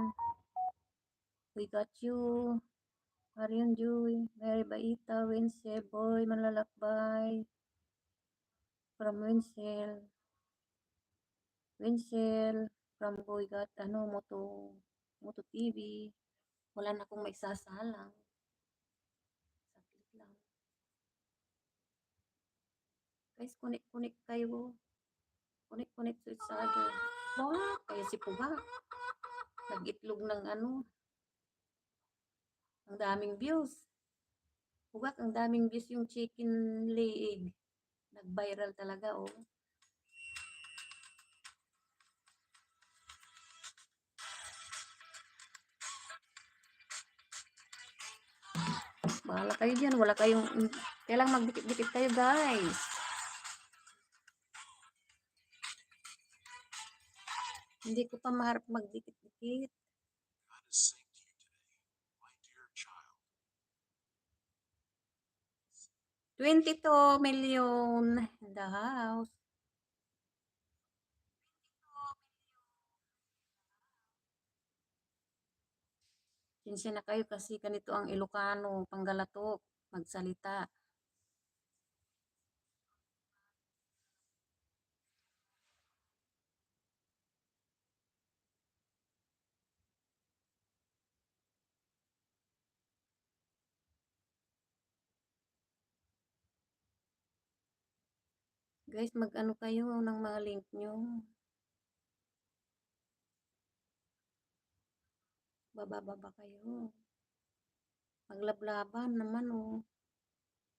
We got you. Marian Joy. Mary Baita. Winsel. Boy Manlalakbay. From Winsel. Winsel. From Boy got Moto TV. Wala na akong may sasalang. Saglit lang. Guys, connect kayo. Connect to each other. Kaya si Puga. Nag-itlog ng ano. Ang daming views. Pugak, ang daming views yung chicken leg. Nag-viral talaga, oh. Bahala kayo diyan, wala kayong kailangan magdikit-dikit kayo, guys. Hindi ko pa maharap magdikit-dikit. 22 million in the house. Sinsya na kayo kasi ganito ang Ilocano, Panggalatok, magsalita. Guys, mag-ano kayo ng mga link nyo. Baba-baba kayo. Maglablaban naman, oh.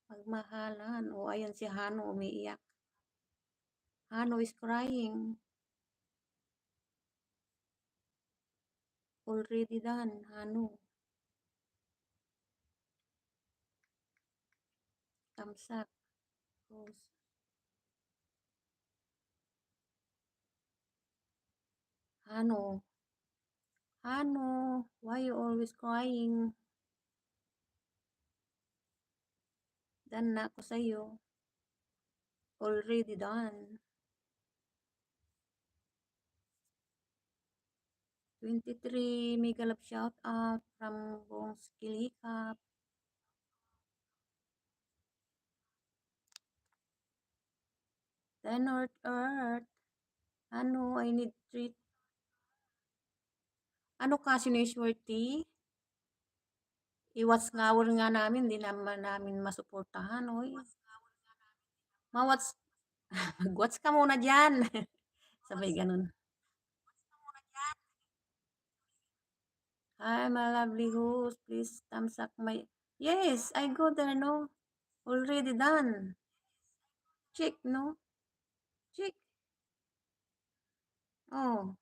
Magmahalan. Oh, ayan si Hano umiiyak. Hano is crying. Already done, Hano. Thumbs up. Post. Hano. Hano, why you always crying? Done na ako sa'yo. Already done. 23 mega love shout out from Bongs Kilikap. Then Earth. Ano, I need treat. Ano ka, siniswerte? I-watch ngawur nga namin, hindi naman namin masuportahan, oy. Ma-watch, mag-watch ka muna dyan. Sabay ganun. Hi, my lovely host. Please thumbs up my... Yes, I go there, no? Already done. Check, no? Check. Oh.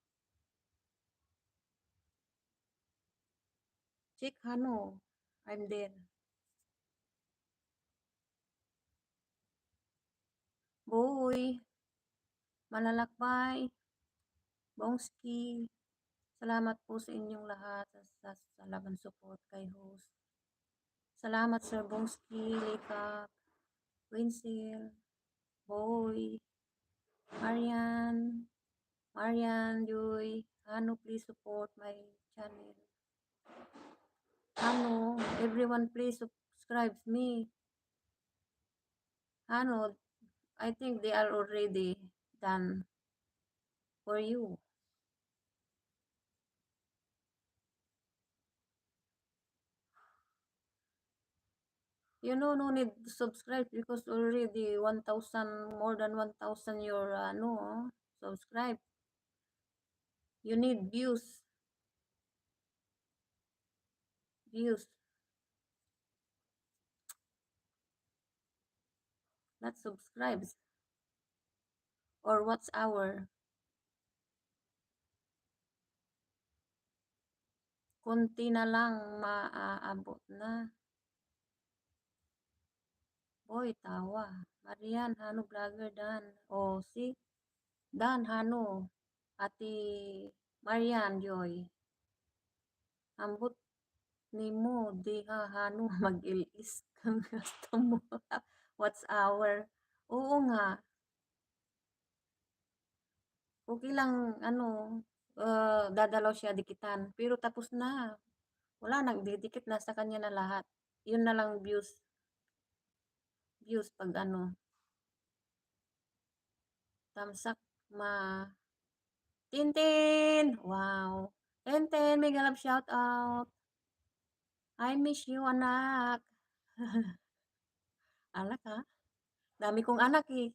Check, Hano. I'm there. Boy. Malalakbay. Bongski. Salamat po sa inyong lahat sa laban support kay host. Salamat Sir Bongski, Lekak, Winsel, Boy, Marian, Joy. Ano, please support my channel. Ano, everyone please subscribe me. Ano, I think they are already done for you. You know, no need to subscribe because already 1,000, more than 1,000 your subscribe. You need views. Views. Not subscribes. Or what's our? Konti na lang maaabot na. Boy, tawa. Marian, Hano vlogger Dan. Oh, see? Dan, Hano. Ati Marian, Joy. Ambot nimo diha Hano mag-ilis kang gusto mo. What's our? Oo nga. Okay lang, dadalaw siya dikitan. Pero tapos na. Wala, nagdidikit na sa kanya na lahat. Yun na lang views. Views pag tamsak Tintin! Wow. Tintin, mega love shout out. I miss you, anak. Anak ha? Dami kong anak eh.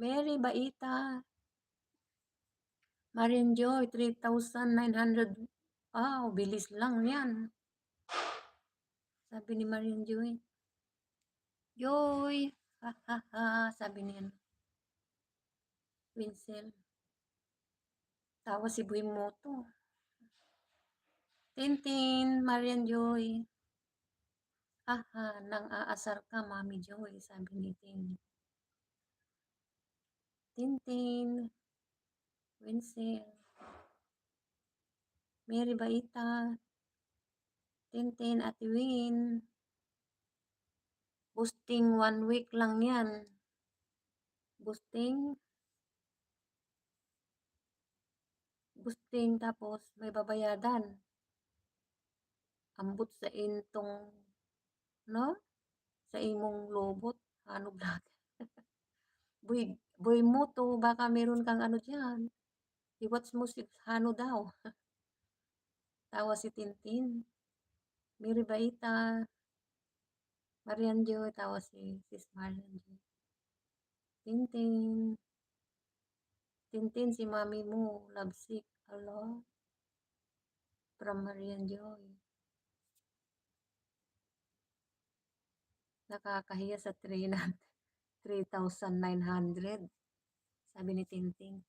Mary Baita. Marian Joy, 3,900. Wow, bilis lang yan. Sabi ni Marian Joy. Joy! Ha ha ha, sabi niya. Winsel. Tawa si Buimoto. Tintin, Marian Joy. "Haha, nang-aasar ka, Mommy Joy," sabi ni Tintin, Wenzel, Mary Baita, Tintin, Ate Win. Boosting 1 week lang yan. Boosting tapos may babayadan. Ambot sa intong, no? Sa imong lobot, ano vlog. Boy mo to, baka meron kang ano dyan. I-watch mo si Hano daw. Tawa si Tintin. Mary Baita, Marian Joy, tawa si Sis Marian Joy. Tintin. Tintin, si mami mo, lovesick. Hello? From Marian Joy. Nakakahiya sa train na 3,900. Sabi ni Tintin.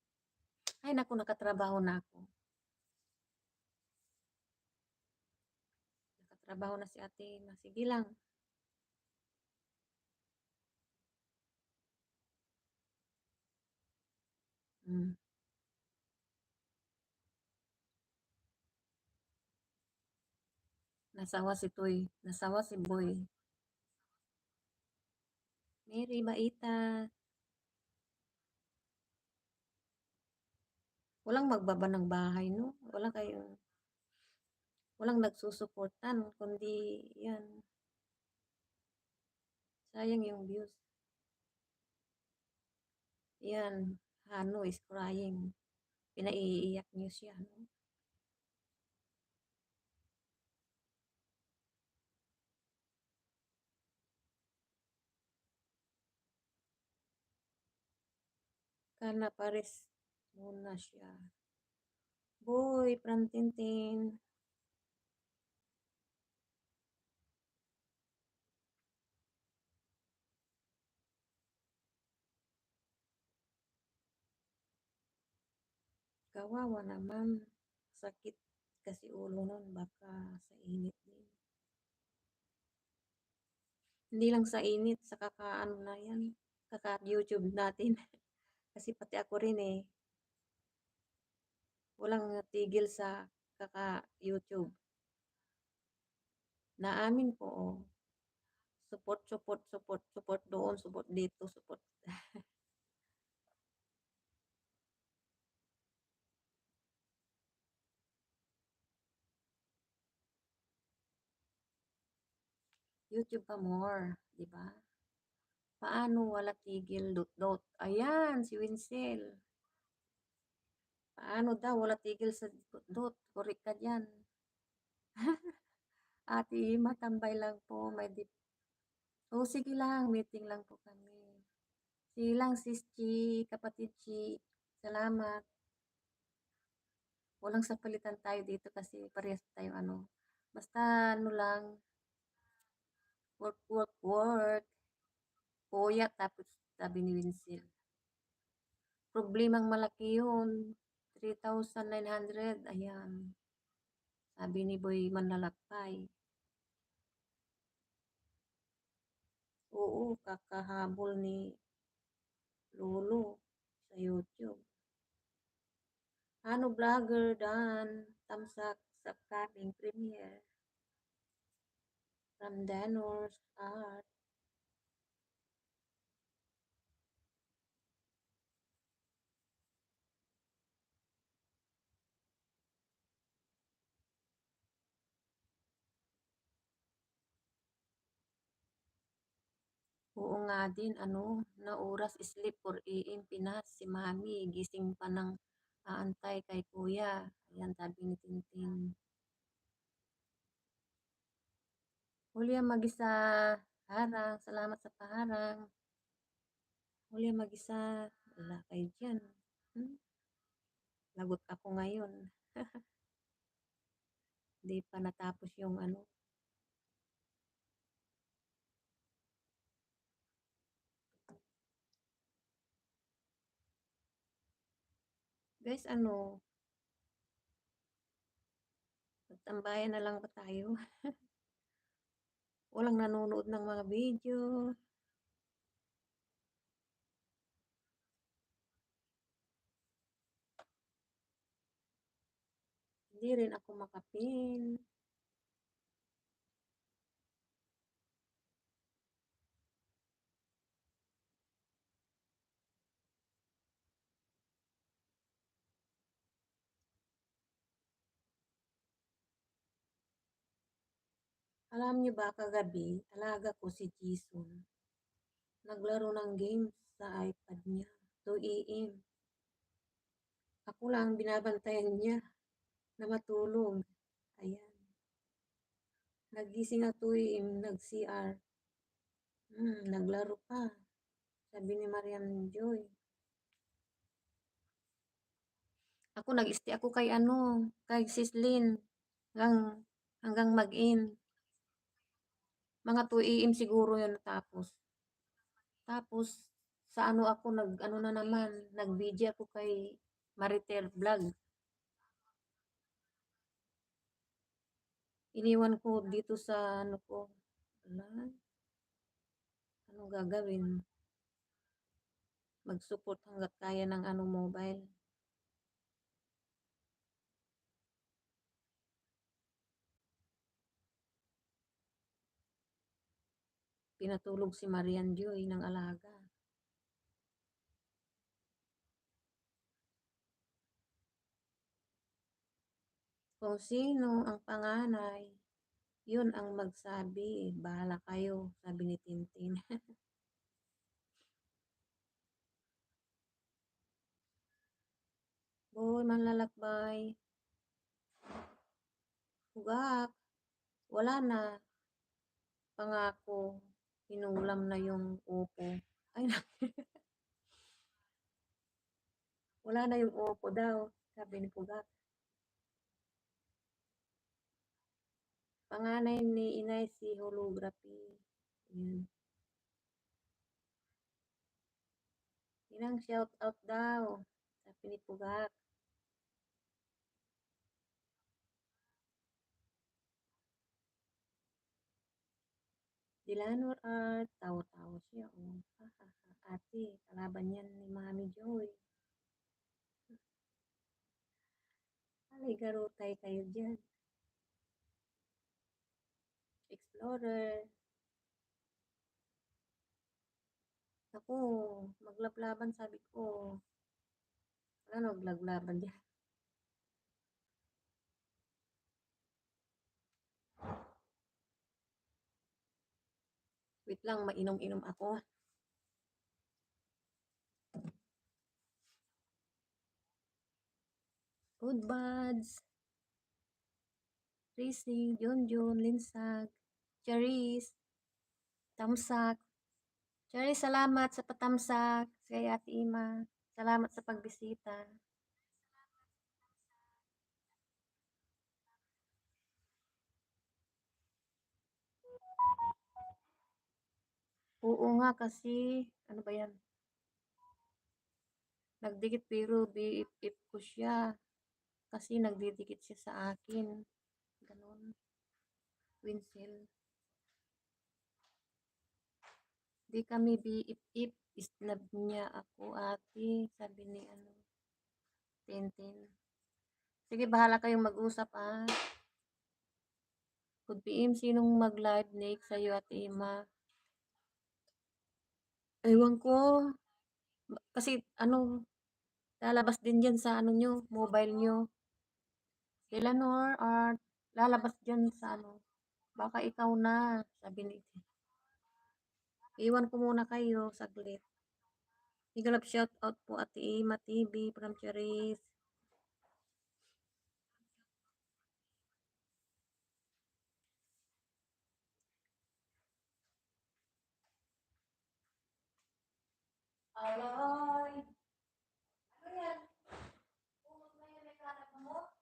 Ay, naku, nakatrabaho na ako. Nakatrabaho na si ate. Sige lang. Mm. Nasawa si Toy. Nasawa si Boy. Mary, Baita. Walang magbaba ng bahay, no? Walang nagsusuportan, kundi yan. Sayang yung views. Yan, Hano is crying. Pinaiiyak niyo siya, no? Kana pares muna siya. Boy, from Tintin. Kawawa naman. Sakit kasi ulo nun, baka sa init din. Hindi lang sa init, sa kakaano na yan. Kaka-YouTube natin. Kasi pati ako rin eh. Walang tigil sa kaka-YouTube. Naamin ko, oh. Support doon, support dito, support. YouTube pa more, di ba? Paano wala tigil, dot. Ayan, si Winsel. Paano daw wala tigil sa dot? Correct ka dyan. Ate, matambay lang po. Oh, sige lang, meeting lang po kami. Sige lang, sis Chi, kapatid Chi. Salamat. Walang sapalitan tayo dito kasi parehas tayo ano. Basta ano lang, work. Puyat, tapos sabi ni Winsel. Problemang malaki yun. 3,900. Ayan. Sabi ni Boy Manlalakbay. Oo, kakahabol ni Lolo sa YouTube. Ano vlogger Dan, tamsak sa coming premiere. From Danor's Art. Oo nga din, ano, na oras sleep 4 AM Pinas. Si Mami, gising pa ng aantay kay Kuya. Ayan, sabi ni Tintin. Huli ang mag-isa. Harang, salamat sa paharang. Huli ang mag-isa. Wala kayo dyan. Lagot ako ngayon. Hindi pa natapos yung ano. Guys, ano, magtambayan na lang ba tayo? Walang nanonood ng mga video. Hindi rin ako makapin. Alam niyo ba kagabi, alaga ko si Jason. Naglaro ng games sa iPad niya. 2 AM. Ako lang binabantayan niya na matulog. Ayan. Nagising at 2 AM, nag-CR. Naglaro pa. Sabi ni Marian Joy. Ako nag-stay ako kay kay Sislin. Hanggang mag-in. Mga 2 AM siguro yun natapos. Tapos, sa ako nag-ano na naman, nag-video ako kay Maritel Vlog. Iniwan ko dito sa ko. Wala. Anong gagawin? Mag-support hanggat kaya ng mobile. Pinatulog si Marian Joy ng alaga. Kung sino ang panganay, yun ang magsabi. Bahala kayo, sabi ni Tintin. Boy, manlalakbay. Hugak. Wala na. Pangako. Inulam na yung upo. Ay, wala na yung upo daw, sabi ni Pugak. Panganay ni Inay si holography. Ayan. Inang shout out daw, sabi ni Pugak. Dilanor Art, tawa-tawa siya. Oh. Ate, kalaban yan ni Mami Joy. Alay, garutay kayo dyan. Explorer. Ako, maglablaban sabi ko. Wala maglaglaban dyan. Wait lang, mainom-inom ako. Good buds. Tracy, Junjun, Linsag, Charis, Tamsak. Charis, salamat sa patamsak. Kay Ate Ima. Salamat sa pagbisita. Oo nga kasi, ano ba yan? Nagdikit pero BFF ko siya. Kasi nagdidikit siya sa akin. Ganon. Winsel. Di kami BFF. Isnab niya ako, ate. Sabi ni Tintin. Sige, bahala kayong mag-usap, Good PM, sinong mag-live next sa'yo, Ate Ima? Ewan ko. Kasi, lalabas din dyan sa nyo, mobile nyo. Eleanor, Art, lalabas dyan sa baka ikaw na, sabi ni Iwan ko muna kayo, saglit. Igalap shout out po Ate Ima TV from Charis. Aloy! Ano yan? Pumot na yan, may kanak mo?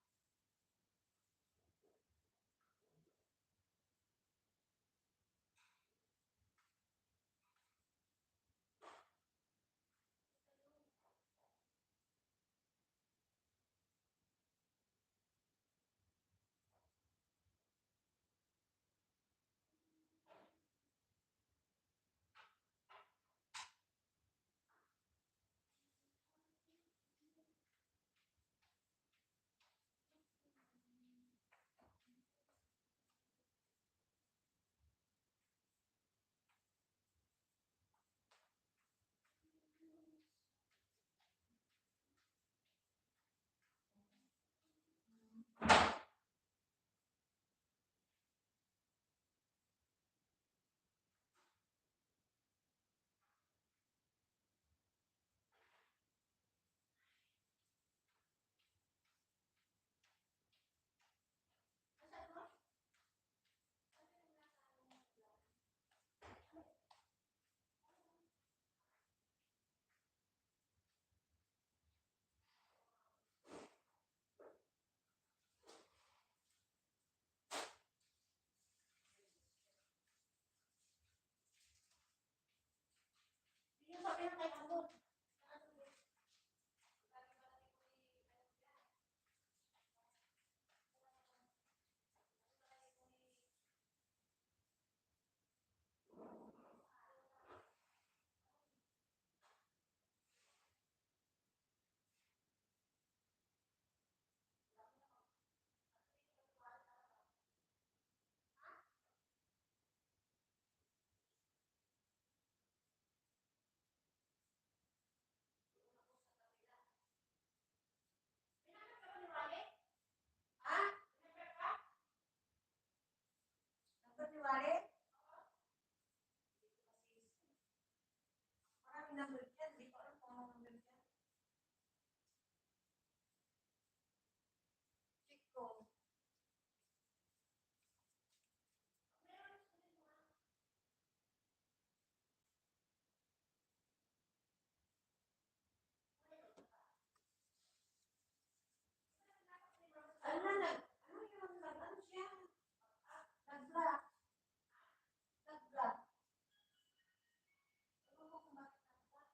number yan. Di ko alam kung anong number yan. Check ko. Ano na, ano yung nag-ano siya? Nag-block. Nag-block. Ano ko kung bakit nag-block?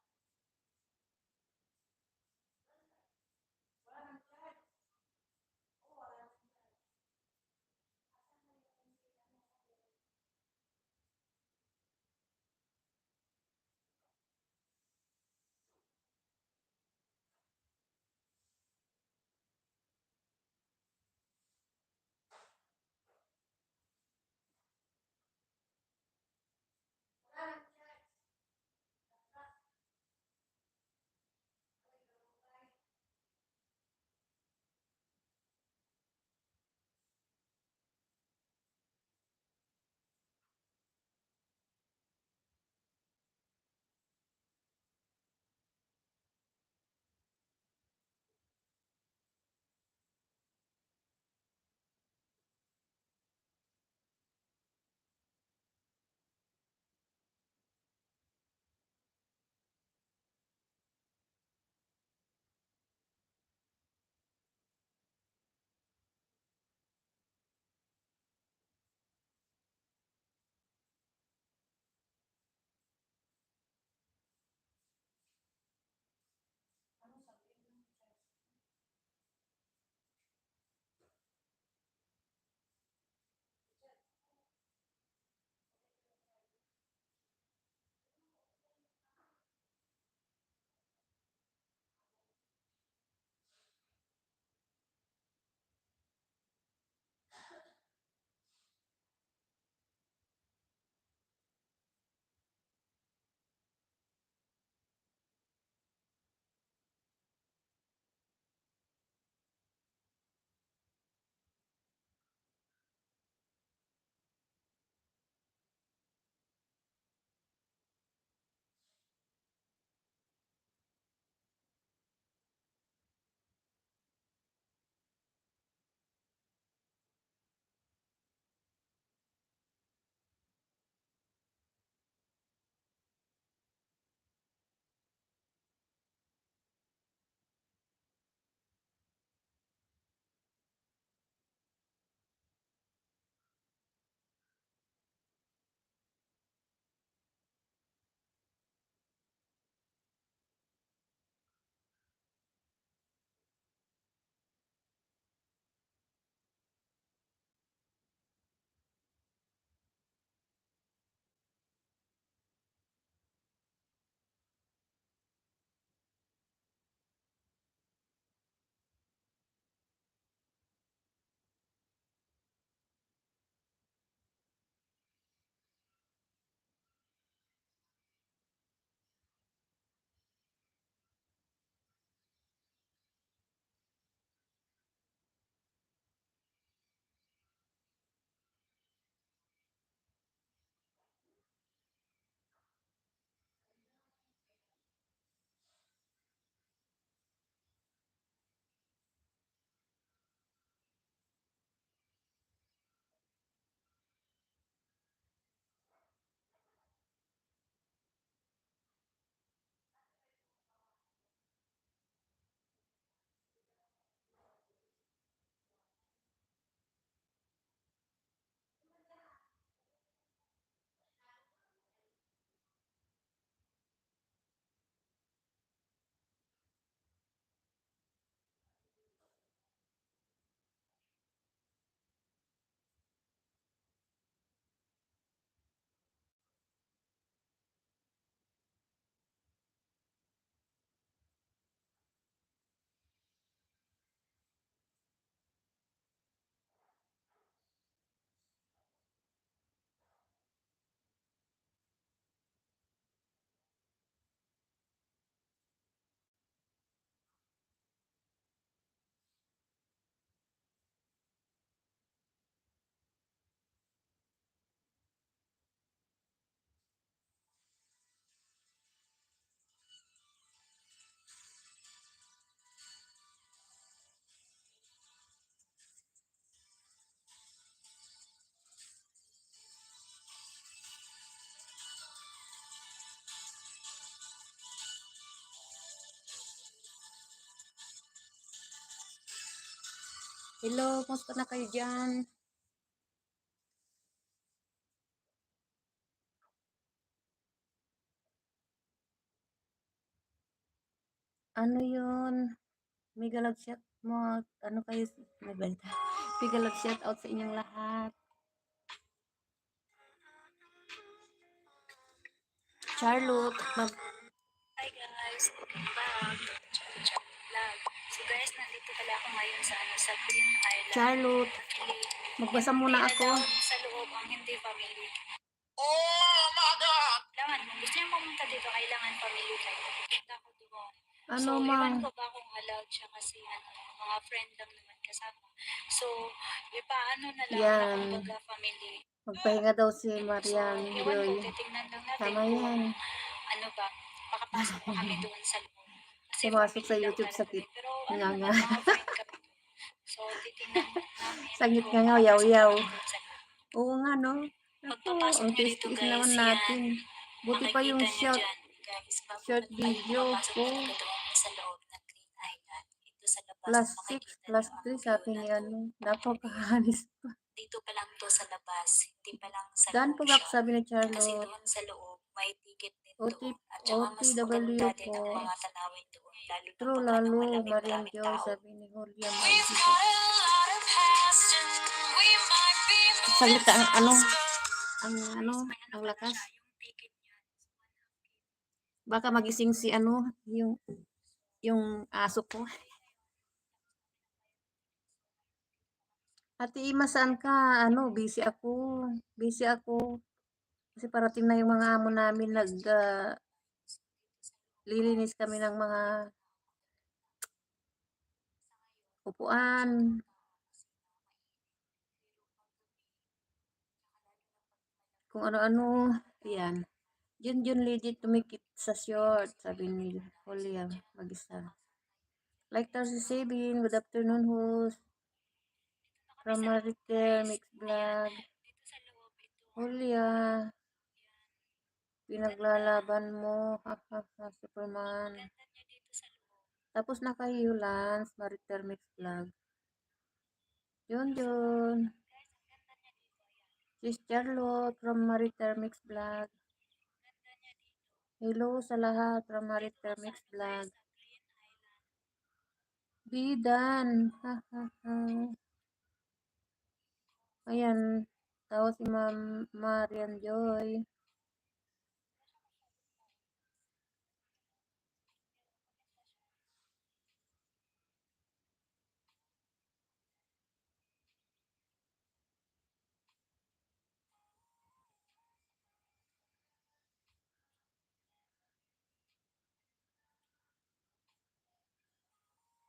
Hello, kumusta na kayo dyan? Ano yun? Mega love shout mo. Ano kayo? May balita. Mega love shout out sa inyong lahat. Charlotte, Hi guys, welcome back to Char Vlog. So guys, nandito pala ako ngayon sa Green Island. Charlotte, Actually, magbasa yung muna hindi ako. allowed sa loob ang hindi family. Oh my God! Kailangan, kung gusto nyo pumunta dito, kailangan family kayo. Pupunta ako doon. Ano, So, ma? iwan ko ba kung allowed siya kasi mga friend lang naman kasama. So, ipaano na lang Yan. na kumbaga family. Magpahinga daw si So, Marian iwan ko, Joy. titingnan lang natin Tama kung yan. ano ba, makapasok pa kami doon sa loob. Kasi Pumasok sa family lang YouTube talaga sakit. din. Pero Nga ano nga. naman, mga friend kami doon. So, titingnan namin Sangit kung nga nga, makapasok yaw-yaw. kami doon sa loob. Oo nga, no? Ako, Pagpapasok ang nyo dito tiis-tiis guys, naman yan. natin. Buti pa yung Makikita nyo dyan guys. Bago short kayo video makapasok ko. talaga doon sa loob ng Green Island. Ito sa labas, +6, makikita nyo ang +3 view sabi na ni to. ano. Napakahanis pa. Dito pa lang to sa labas, hindi pa lang sa Dan loob po siya. sabi ni Kasi Charlotte. doon sa loob, may ticket din OT, doon. At saka mas maganda OTW din po. ang mga tanawin doon. Lalo na True pag lalo, malamig, Marian maraming Joy, tao. sabi ni Julia Magdito. Saglit ang ano, ang lakas. Yung ticket niya, Baka magising si ano, yung aso ko. Ate Ima, saan ka? Ano, busy ako. Busy ako. Kasi parating na yung mga amo namin, lilinis kami ng mga upuan. Kung ano-ano. Ayan. Jun legit tumikit sa short, sabi ni Julia mag-isa. Like Tarsi Sabin, good afternoon host. From Maritel, Mix Vlog. dito sa loob, ito. Julia, pinaglalaban mo, hahaha, Superman. Ganda niya dito sa loob. Tapos na kayo, Lance, Maritel Mix Vlog. Yun. Sis Charlotte from Maritel Mix Vlog. Hello sa lahat from Maritel Mix Vlog. Bidan, hahaha. Ayan, tawa si Ma'am Marian Joy.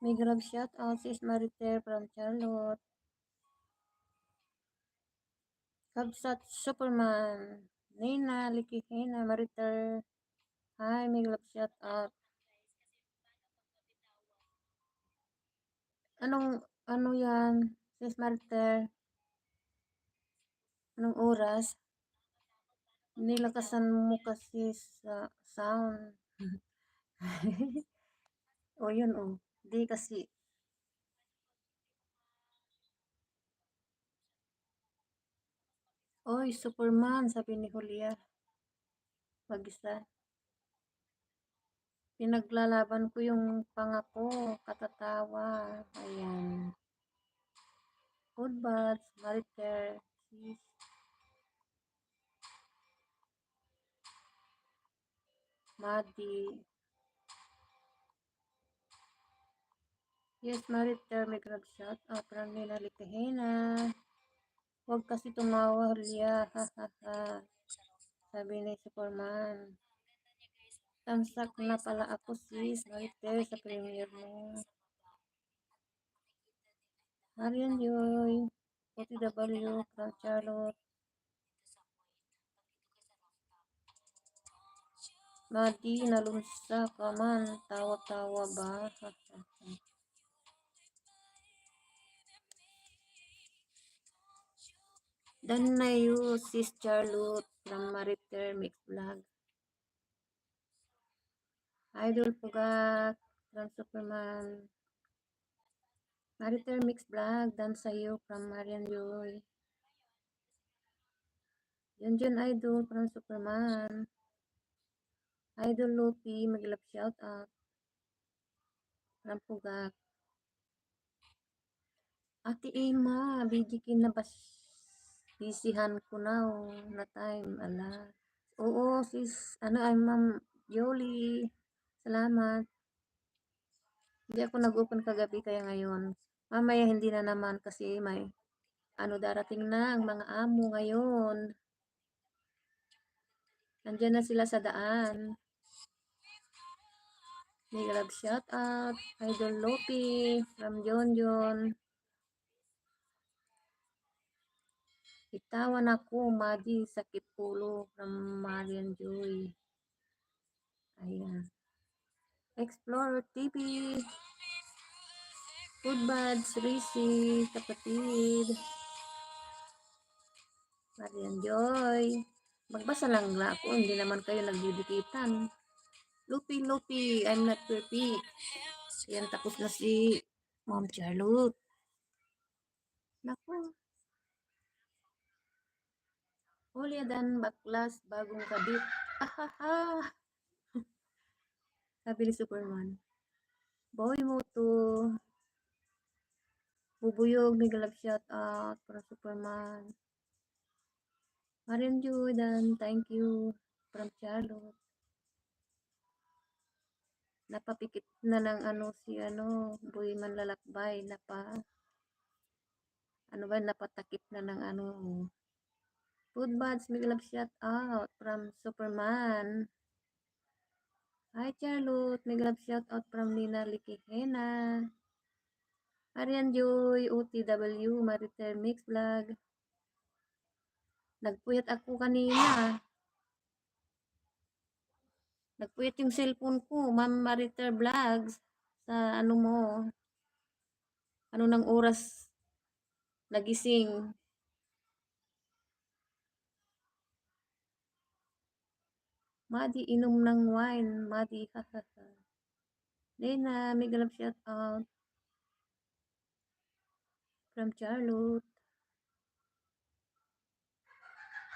May grab shout out sis Maritel from Charlotte. Kabsat Superman. Nina, Likihina, Maritel. Hi, may grab shout out. Ano yan? Sis Maritel. Anong oras? Nilakasan mo kasi sa sound. O yun o. Di kasi. Oy, Superman, sabi ni Julia. Mag-isa. Pinaglalaban ko yung pangako. Katatawa. Ayan. Good buds. Maritel. Sis. Madi. Yes, Maritel, may grab shot. Parang nila Likihina. Huwag kasi tumawa, Julia. Ha, ha, ha. Sabi ni Superman. Tansak na pala ako sis, Maritel, sa premiere mo. Marian Joy, OTW, from Charlotte. Madi, nalunsa ka man, tawa-tawa ba? Dan na you, sis Charlotte, from Maritel Mix Vlog. Idol Pugak, from Superman. Mariter Mix Vlog, dan sa'yo from Marian Joy. Junjun Idol from Superman. Idol Lupi, mag-love shout out. From Pugak. Ate Ima, bijikin na bas bisihan ko na time, ala. Oo, sis, ay Ma'am Jolie. Salamat. Hindi ako nag-open kagabi kaya ngayon. Mamaya hindi na naman kasi may darating na ang mga amo ngayon. Nandiyan na sila sa daan. Big love shout out. Idol Lopi from Jonjon. Itawan ako, Madi, sakit ulo from Marian Joy. Ayan. Explorer TV. Food Buds, Risi, kapatid. Marian Joy. Magbasa lang ako, hindi naman kayo nagdidikitan. Lupi, Lupi, I'm not perfect. Ayan, tapos na si Mom Charlotte. Naku. Holier than baklas, bagong kabit. Ahaha. Sabi ni Superman. Boy mo to. Bubuyog, may galap shout out para Superman. Marian Jordan, thank you from Charlotte. Napapikit na ng si boy manlalakbay, napatakip na ng Food Buds, may galap shout out from Superman. Hi Charlotte, may galap shout out from Nina Likihena. Marian Joy, OTW, Maritel Mix Vlog. Nagpuyat ako kanina. Nagpuyat yung cellphone ko, Ma'am Maritel Vlogs. Sa mo, ng oras nagising. Madi, inom ng wine. Madi, hahaha. Lena, may galap shout out from Charlotte.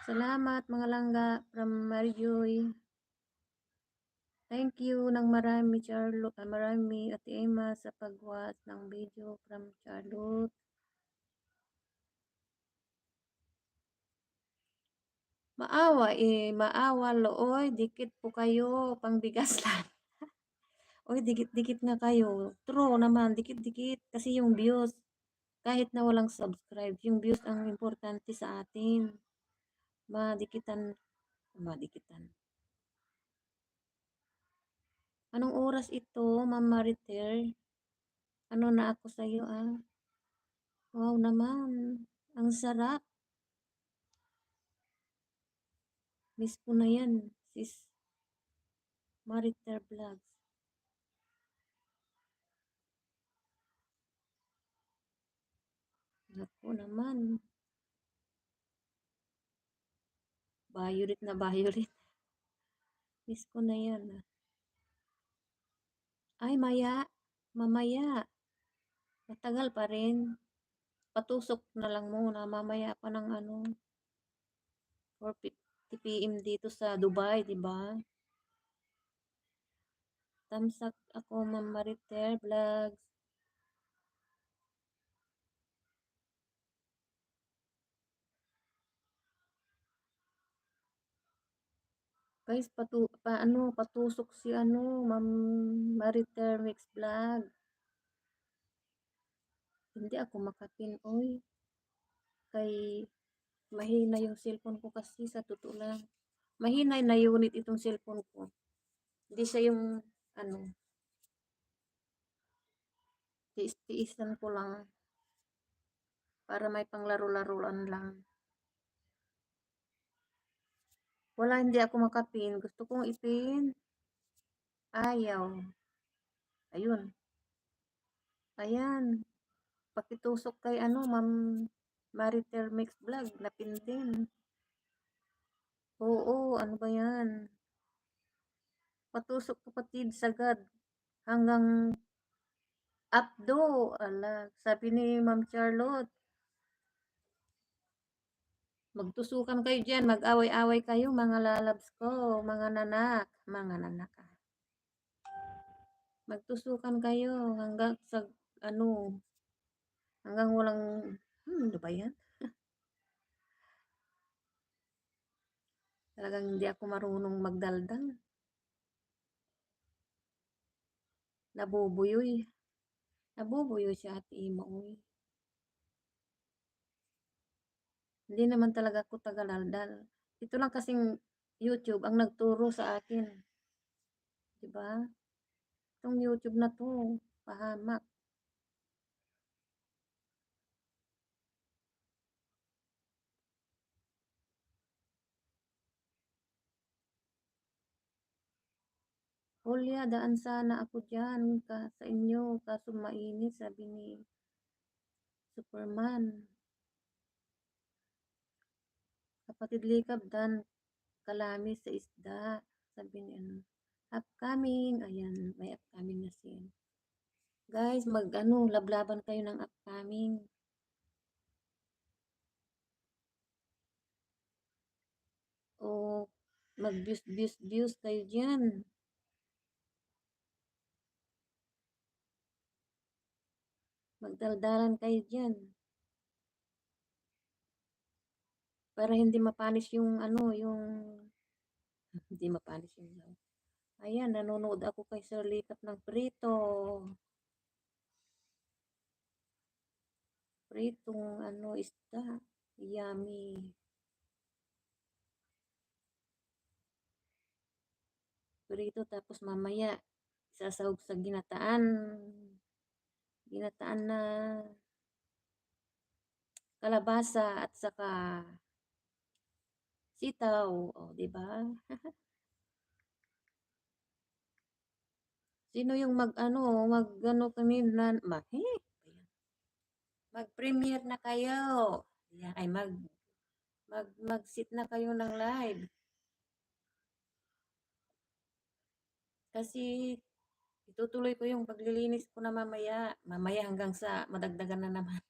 Salamat mga langga from Marijoy. Thank you ng marami Charlotte, marami Ate Emma sa pag-watch ng video from Charlotte. Maawa looy, dikit po kayo, pangbigas lang. Oy, dikit-dikit nga kayo. True naman, dikit-dikit kasi yung views, kahit na walang subscribe, yung views ang importante sa atin. Madikitan. Anong oras ito, Ma'am Maritel? Ano na ako sa iyo, ah? Wow naman. Ang sarap. Miss ko na yan, sis Maritel Vlogs. Naku naman. Violet na violet. Miss ko na yan, ah. Ay, mamaya. Matagal pa rin. Patusok na lang muna. Mamaya pa ng 4:50 PM dito sa Dubai, di ba? Tamsak ako, Ma'am Maritel Vlogs. Guys, patusok si Ma'am Maritel Mix Vlog. Hindi ako makapin, oy. Kay mahina yung cellphone ko kasi sa totoo lang. Mahina na unit itong cellphone ko. Hindi siya yung tiis-tiisan ko lang para may panglaro-laruan lang. Wala, hindi ako makapin. Gusto kong ipin. Ayaw. Ayun. Ayan. Pakitusok kay Ma'am Maritel Mix Vlog. Napin din. Oo, ano ba yan? Patusok kapatid sagad. Hanggang Abdo, ala, sabi ni Ma'am Charlotte, magtusukan kayo diyan, mag-away-away kayo mga lalabs ko, mga nanak, magtusukan kayo hanggang sa ano, hanggang walang ano ba 'yan? Talagang hindi ako marunong magdaldal, nabubuyoy. Nabubuyoy si Ate Ima, uy. Hindi naman talaga ako taga-daldal. Ito lang kasing YouTube ang nagturo sa akin, 'di ba? Itong YouTube na 'to, pahamak. "Hulya, daan sana ako diyan sa inyo kaso mainit," sabi ni Superman. "Kapatid Likab, daan kalami sa isda," sabi ni ano, "upcoming," ayan, may upcoming na scene. Guys, mag-ano, lablaban kayo ng upcoming. O mag-views kayo diyan. Magdaldalan kayo diyan. Para hindi mapanis yung ano, yung hindi mapanis yung laway. Ayan, nanonood ako kay Sir Likap ng prito. Pritong ano, isda. Yummy. Prito tapos mamaya sasahog sa ginataan. Ginataan na kalabasa at saka sitaw, oh, 'di ba? Sino yung mag-ano kanina, mag-premiere na kayo. Yan, ay mag-sit na kayo ng live. Kasi itutuloy ko yung paglilinis ko na mamaya. Mamaya hanggang sa madagdagan na naman.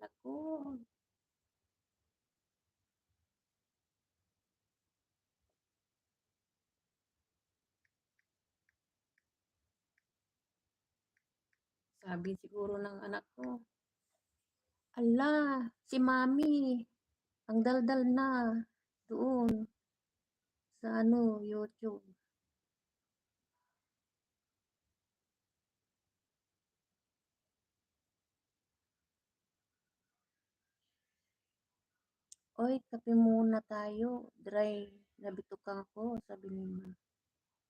Naku, sabi siguro ng anak ko, ala, si mami, ang daldal na doon sa ano, YouTube. Oy, kape muna tayo. Dry, nabitukan ko, sabi ni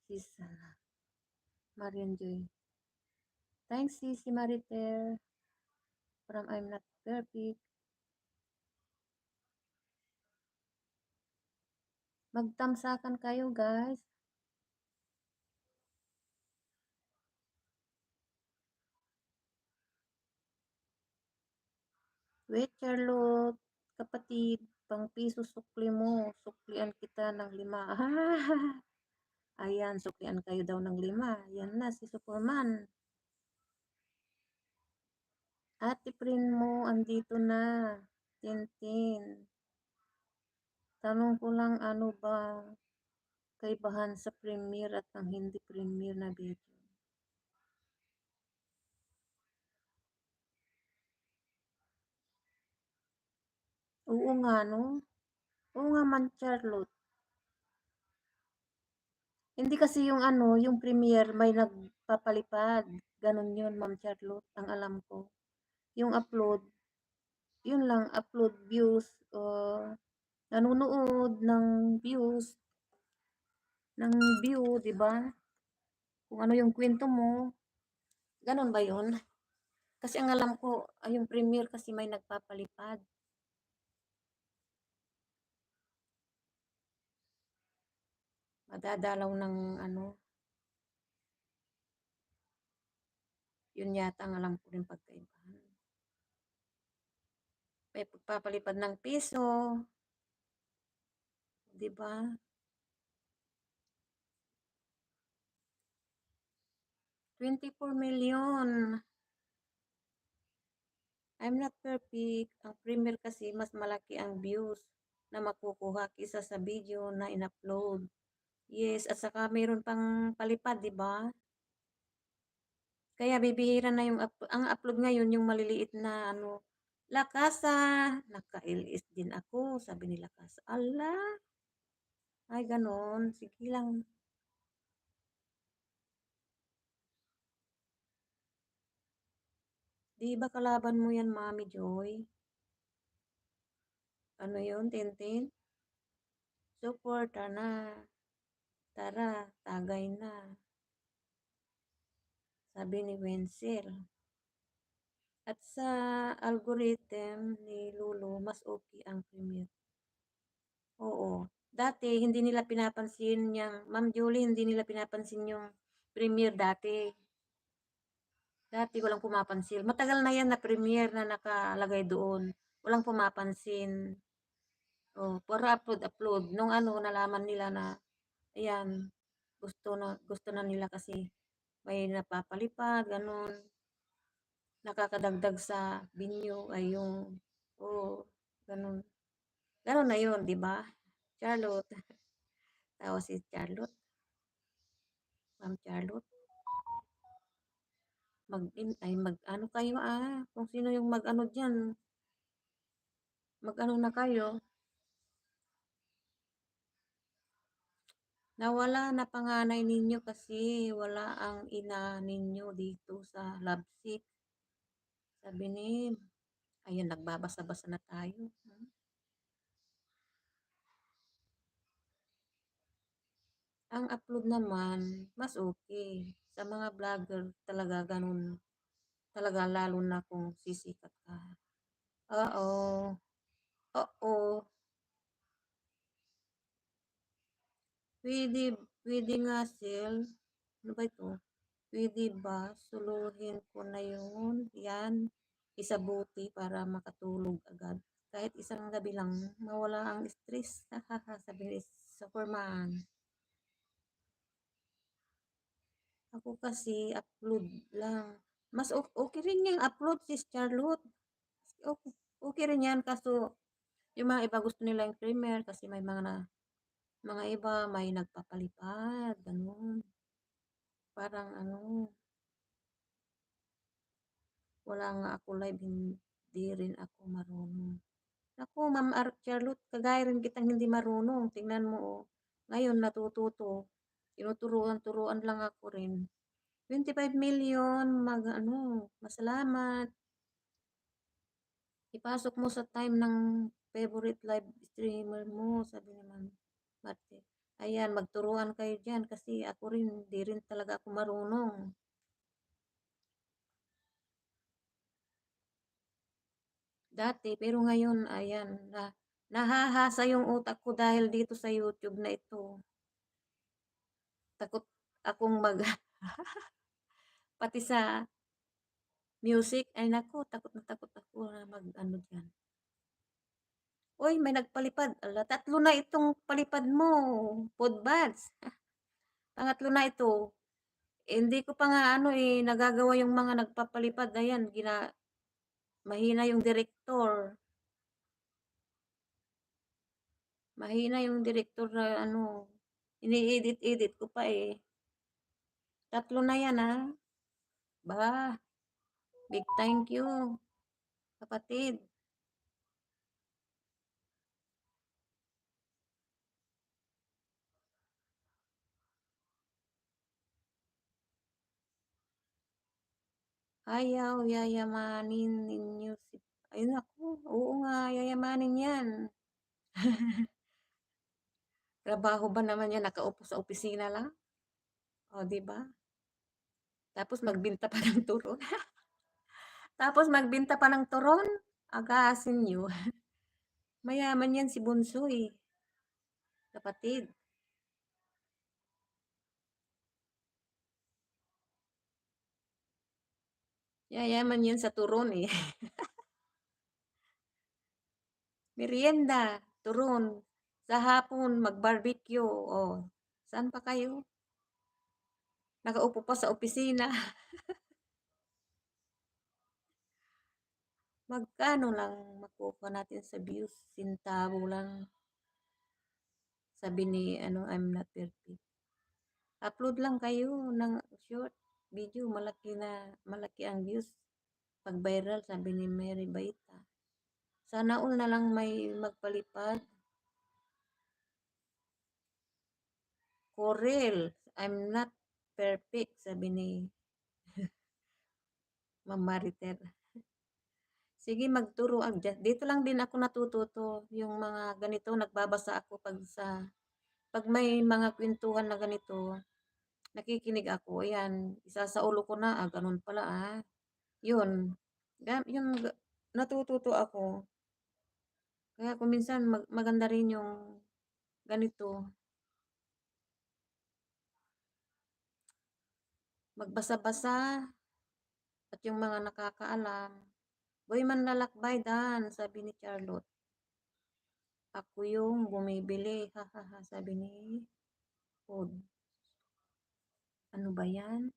sis Marian Joy. Thanks, Sisi Mariter, from I'm Not Perfect. Magtamsakan kayo, guys. Wait, Charlotte, kapatid, pang piso sukli mo. Suklian kita ng 5. Ayan, suklian kayo daw ng 5. Yan na, si Superman. Ate Prin mo, andito na. Tintin. Tanong ko lang, ano ba kaibahan sa premiere at ang hindi premiere na video? Oo nga, no? Oo nga man, Charlotte. Hindi kasi yung ano, yung premiere may nagpapalipad. Ganon yun, Ma'am Charlotte, ang alam ko. Yung upload, yun lang, upload views, nanonood ng views, ng view, di ba? Kung ano yung kwento mo, ganon ba yun? Kasi ang alam ko, ay yung premiere kasi may nagpapalipad. Madadalaw ng ano, yun yata ang alam ko rin pagkaibahan. May pagpapalipad ng piso, di ba? 24 million. I'm not perfect. Ang Premiere kasi mas malaki ang views na makukuha kisa sa video na in-upload. Yes, at saka mayroon pang palipad, di ba? Kaya bibihira na yung ang upload ngayon yung maliliit na ano, Lakasa, naka-LS din ako, sabi ni Lakasa. Ala, ay ganon, sige lang. Di ba kalaban mo yan, Mami Joy? Ano yun, Tintin? Suporta na. Tara, tagay na. Sabi ni Wenzel. At sa algorithm ni Lulu, mas okay ang Premiere. Oo. Dati, hindi nila pinapansin yung, Ma'am Julie, hindi nila pinapansin yung Premiere dati. Dati walang pumapansin. Matagal na yan na Premiere na nakalagay doon. Walang pumapansin. Oh, puro upload. Nung ano, nalaman nila na, ayan, gusto na nila kasi may napapalipad, ganun. Nakakadagdag sa binyo ay yung, oh, ganun. Ganun na yun, di ba? Charlotte. Tawa si Charlotte. Ma'am Charlotte. Mag-ano kayo kung sino yung mag-ano dyan. Mag-ano na kayo. Nawala na panganay ninyo kasi wala ang ina ninyo dito sa Labsik. Sabi ni, ayun, nagbabasa-basa na tayo. Ang upload naman, mas okay. Sa mga vlogger talaga ganun. Talaga lalo na kung sisikat ka. Oo. Oo. Pwede nga, Sil. Ano ba ito? Pwede ba suluhin ko na yun? Yan. Isabuti para makatulog agad. Kahit isang gabi lang, mawala ang stress. Sabi ni Superman. Ako kasi upload lang. Mas okay rin yung upload, sis Charlotte. Okay, okay rin yan. Kaso, yung mga iba gusto nila yung Premiere kasi may mga iba may nagpapalipad. Ganun. Parang ano, wala nga ako live, hindi rin ako marunong. Ako, Ma'am Charlotte, kagaya rin kitang hindi marunong. Tingnan mo, oh. Ngayon, natututo. Tinuturuan lang ako rin. 25 million, masalamat. Ipasok mo sa time ng favorite live streamer mo, sabi naman, Marte. Ayan, magturuan kayo dyan kasi ako rin, di rin talaga ako marunong. Dati, pero ngayon, ayan, nahahasa yung utak ko dahil dito sa YouTube na ito. Takot akong pati sa music, ay nako, takot na takot ako na mag-ano dyan. Uy, may nagpalipad. Ala, 3 na itong palipad mo, Podbads. Pangatlo na ito. Hindi ko pa nga nagagawa yung mga nagpapalipad. Ayan, mahina yung director. Mahina yung director na ini-edit ko pa eh. 3 na yan Ba, big thank you, kapatid. Ayaw yayamanin ninyo si... Ayun ako, oo nga, yayamanin yan. Trabaho ba naman yan, nakaupo sa opisina lang? O, di ba? Tapos magbinta pa ng turon. Tapos magbinta pa ng turon? Agasin nyo. Mayaman yan si Bunso eh. Kapatid. Yayaman yan sa turon eh. Merienda, turon. Sa hapon, mag-barbecue. O, saan pa kayo? Nakaupo pa sa opisina. Magkano lang makukuha natin sa views? Sintabo lang. Sabi ni ano, I'm not perfect. Upload lang kayo ng short video, malaki ang views. Pag viral, sabi ni Mary Baita. Sana all na lang may magpalipad. Corel, I'm not perfect, sabi ni Ma'am Mariter. Sige, magturo. Dito lang din ako natututo. Yung mga ganito, nagbabasa ako pag may mga kwentuhan na ganito, nakikinig ako. Ayan, isasaulo ko na, ganun pala Yun. Yun, natututo ako. Kaya kung minsan maganda rin yung ganito, magbasa-basa at yung mga nakakaalam. Boy manlalakbay dan, sabi ni Charlotte. Ako yung bumibili, hahaha, sabi ni Pod. Ano ba yan?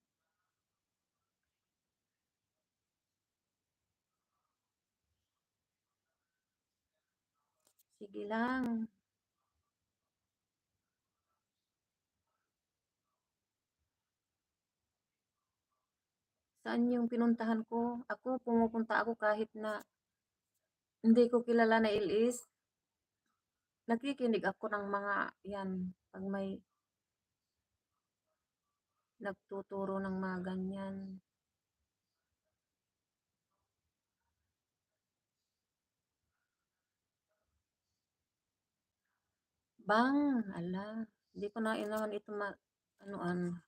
Sige lang. Saan yung pinuntahan ko? Ako, pumupunta ako kahit na hindi ko kilala na ilis. Nakikinig ako ng mga yan. Pag may nagtuturo ng mga ganyan. Bang, ala. Hindi ko na inaman ito anuan.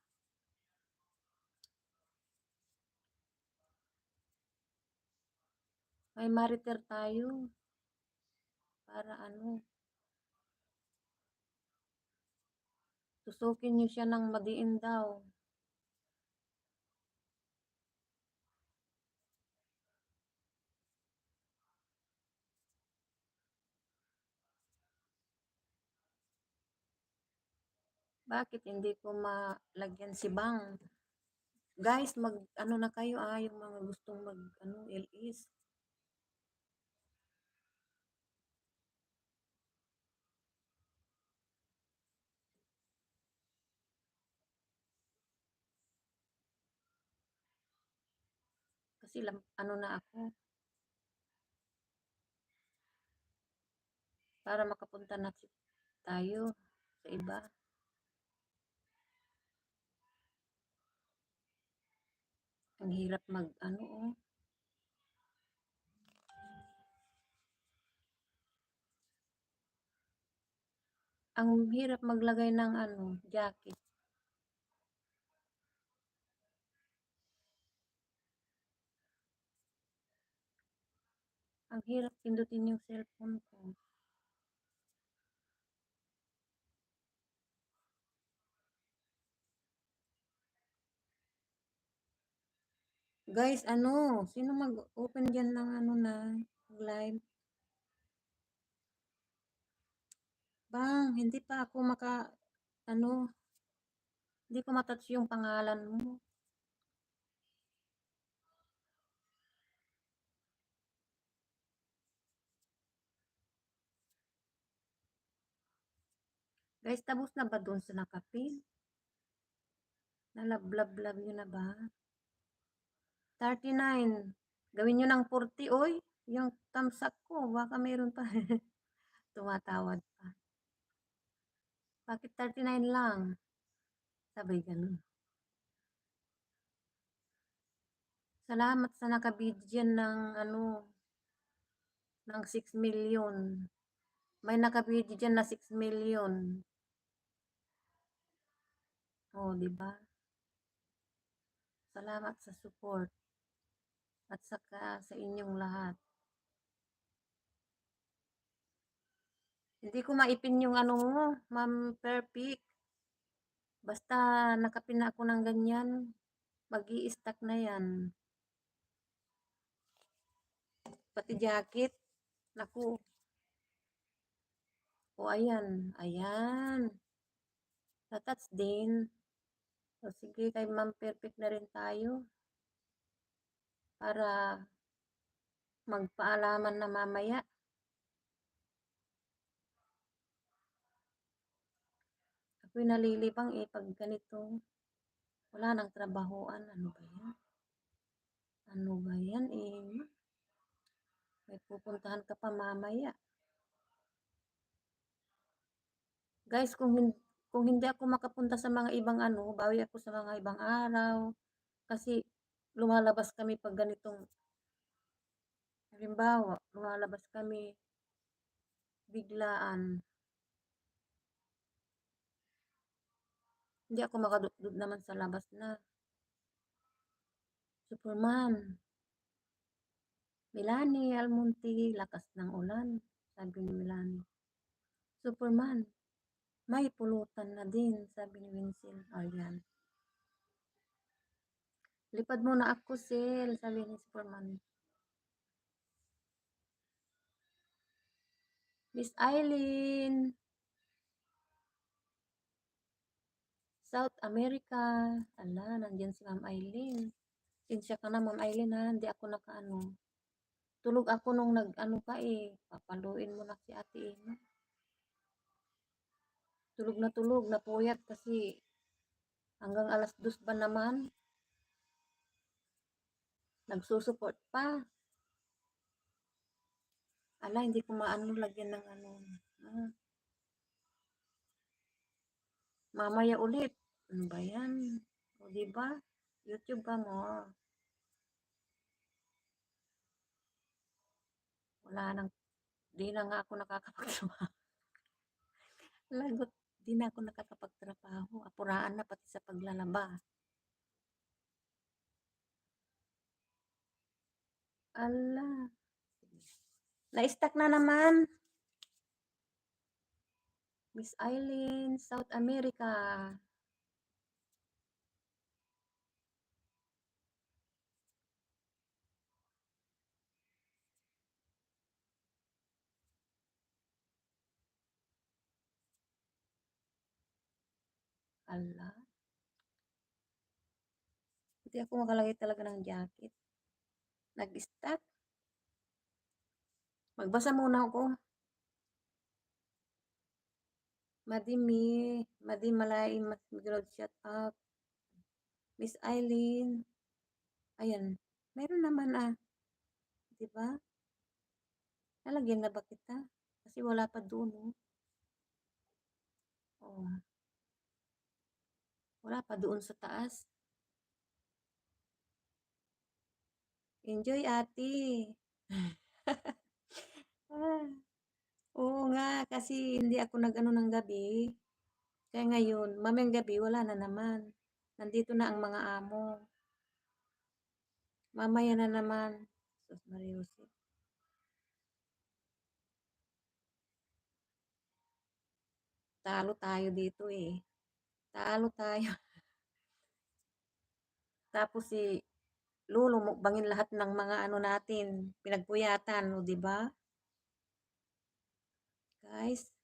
May mariter tayo. Para ano. Tusukin niyo siya ng madiin daw. Bakit hindi ko malagyan si Bang? Guys, ano na kayo yung mga gustong LS. Kasi ano na ako. Para makapunta na tayo sa iba. Ang hirap Ang hirap maglagay ng jacket. Ang hirap pindutin yung cellphone ko. Guys, sino mag-open dyan ng live? Bang, hindi pa ako hindi ko matouch yung pangalan mo. Guys, tapos na ba doon sa nakapin? Nalablab-lab yun na ba? 39. Gawin nyo ng 40, oy. Yung thumbs up ko, baka mayroon pa. Tumatawad pa. Bakit 39 lang? Sabay ganun. Salamat sa nakabidyan ng ng 6 million. May nakabidyo dyan na 6 million. Oh, di ba? Salamat sa support. At saka sa inyong lahat. Hindi ko maipin yung mo, Ma'am Perfect. Basta nakapin na ako ng ganyan, mag-i-stack na yan. Pati jacket. Naku. O, ayan. Ayan. Tatats din. O sige, kay Ma'am Perfect na rin tayo. Para magpaalaman na mamaya. Ako'y nalilibang pag ganito. Wala nang trabahoan. Ano ba yan? Ano ba yan May pupuntahan ka pa mamaya. Guys, kung hindi ako makapunta sa mga ibang bawi ako sa mga ibang araw. Kasi lumalabas kami pag ganitong, halimbawa, lumalabas kami biglaan. Hindi ako makadudod naman sa labas na. Superman, Melanie Almonte, lakas ng ulan, sabi ni Melanie. Superman, may pulutan na din, sabi ni Winsel. Ayan. Lipad mo na ako, Sil, sabi ni Superman. Miss Eileen, South America. Ala, nandiyan si Ma'am Eileen. Sinsya ka na, Ma'am Eileen, ha? Hindi ako nakaano. Tulog ako nung nag-ano ka Papaluin mo na si Ate Ina. Tulog, napuyat kasi hanggang alas 2 ba naman? Nagsusupport pa. Ala, hindi ko maano lagyan ng Ah, mamaya ulit. Ano ba yan? O, diba? YouTube ka mo. Wala nang, di na nga ako nakakapagtrabaho. Lagot, di na ako nakakapagtrabaho. Apuraan na pati sa paglalaba. Ala. Na-stuck na naman. Miss Eileen, South America. Ala. Hindi ako makalagay talaga ng jacket. Nag-stuck. Magbasa muna ako. Madimi, Madimalay, Magulod, shout out. Miss Eileen. Ayan. Meron naman Diba? Nalagyan na ba kita? Kasi wala pa doon, Oh. Wala pa doon sa taas. Enjoy, ate. Oo nga, kasi hindi ako nag-ano ng gabi. Kaya ngayon, mamayang gabi, wala na naman. Nandito na ang mga amo. Mamaya na naman. Sus Mariusi. Talo tayo dito Talo tayo. Tapos si Lolo mukbangin lahat ng mga natin, pinagpuyatan, o di ba? Guys,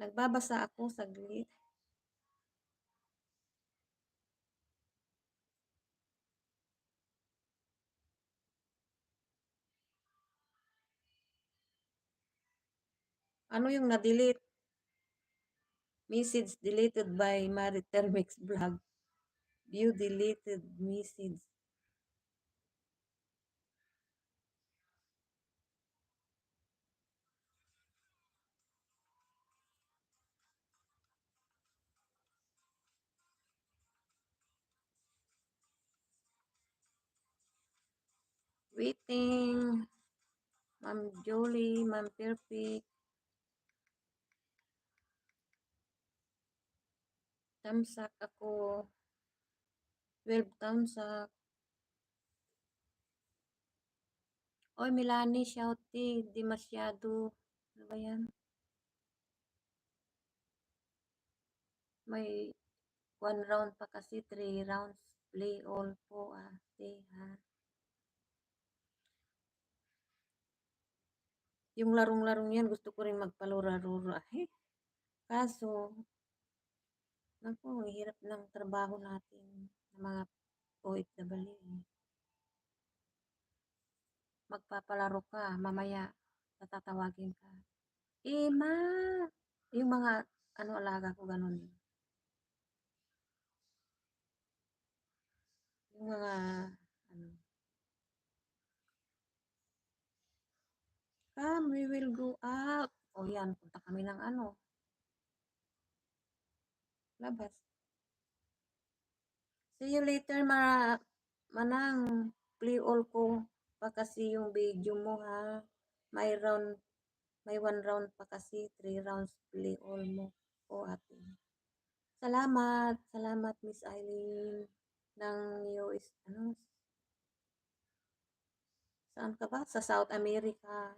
nagbabasa ako saglit. Ano yung na-delete? Message deleted by Maritermix Vlog. View deleted message. Waiting. Ma'am Jolie, Ma'am Perfect. Tamsak ako. 12 tamsak. Oy, Melanie, shouty. Di masyado. Ano ba yan? May 1 round pa kasi, 3 rounds. Play all po, ate, ha? Yung larong-larong yan, gusto ko rin magpalura-lura. Kaso, naku, ang hirap ng trabaho natin, ng mga OFW. Magpapalaro ka, mamaya, tatatawagin ka. Ma! Yung mga, alaga ko, ganun. Yung mga, ano, come, we will go out. O yan, punta kami ng labas. See you later, manang. Play all ko pa kasi yung video mo, ha. May 1 round pa kasi, 3 rounds play all mo. O ate. Salamat Miss Eileen ng US, saan ka ba? Sa South America.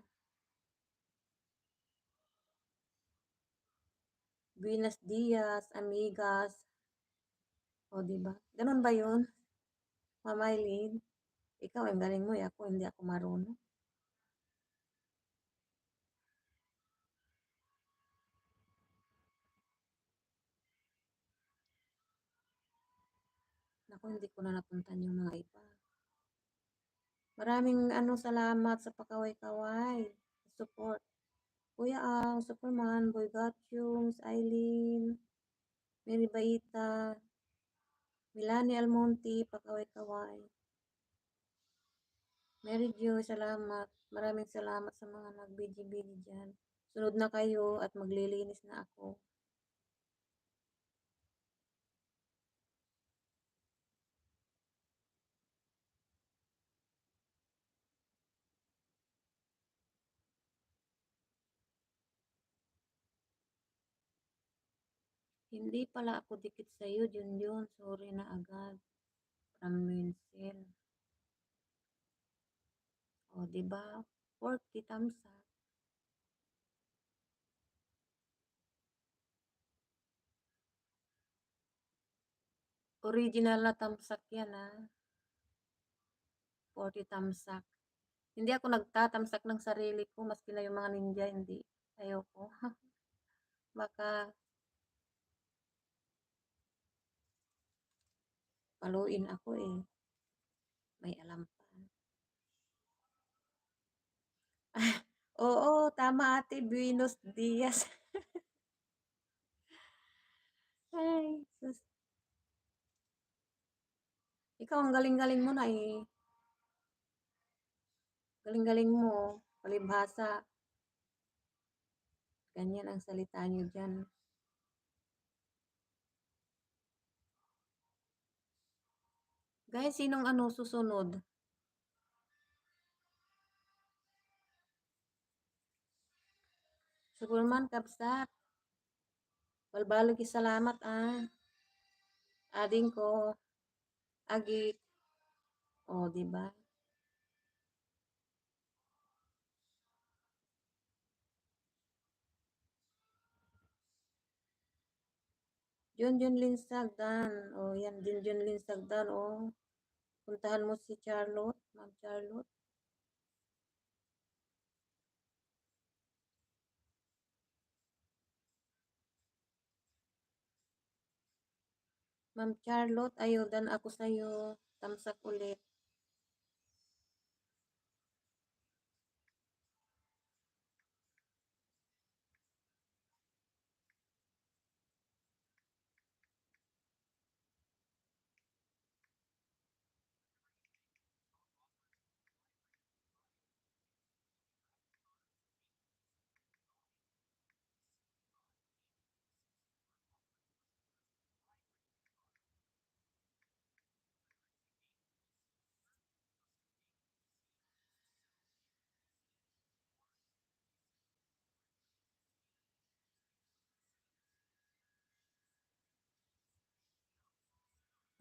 Buenos dias, amigas. O, di ba? Ganun ba yun? Mama Eileen? Ikaw, ang galing mo, ako, hindi ako marunong. Naku, hindi ko na napuntan yung mga iba. Maraming salamat sa pakaway-kaway. Support. Kuya Ang, Superman, Boy Gatchung, Miss Eileen, Mary Baita, Milani Almonte, pakaway-kaway. Mary Jo, salamat. Maraming salamat sa mga nag-bidi-bidi dyan. Sunod na kayo at maglilinis na ako. Hindi pala ako dikit sa'yo, Junjun. Sorry na agad. From Winsel. O, diba? 40 thumbs up. Original na tamsak yan, ha. 40 tamsak. Hindi ako nagtatamsak ng sarili ko, maski na yung mga ninja, hindi. Ayoko. Baka paluin ako eh. May alam pa. Oo, tama ate, Buenos Dias. Ay, sus. Ikaw, ang galing-galing mo na eh. Galing-galing mo. Palibhasa. Ganyan ang salita nyo dyan. Guys, sinong susunod? Superman, Kabsat. Balbalo salamat Ading ko. Agit. O, diba? Junjun Linsagdan. O, yan. Junjun Linsagdan. O, puntahan mo si Charlotte. Ma'am Charlotte. Ma'am Charlotte, ayudan ako sa'yo. Tamsak ulit.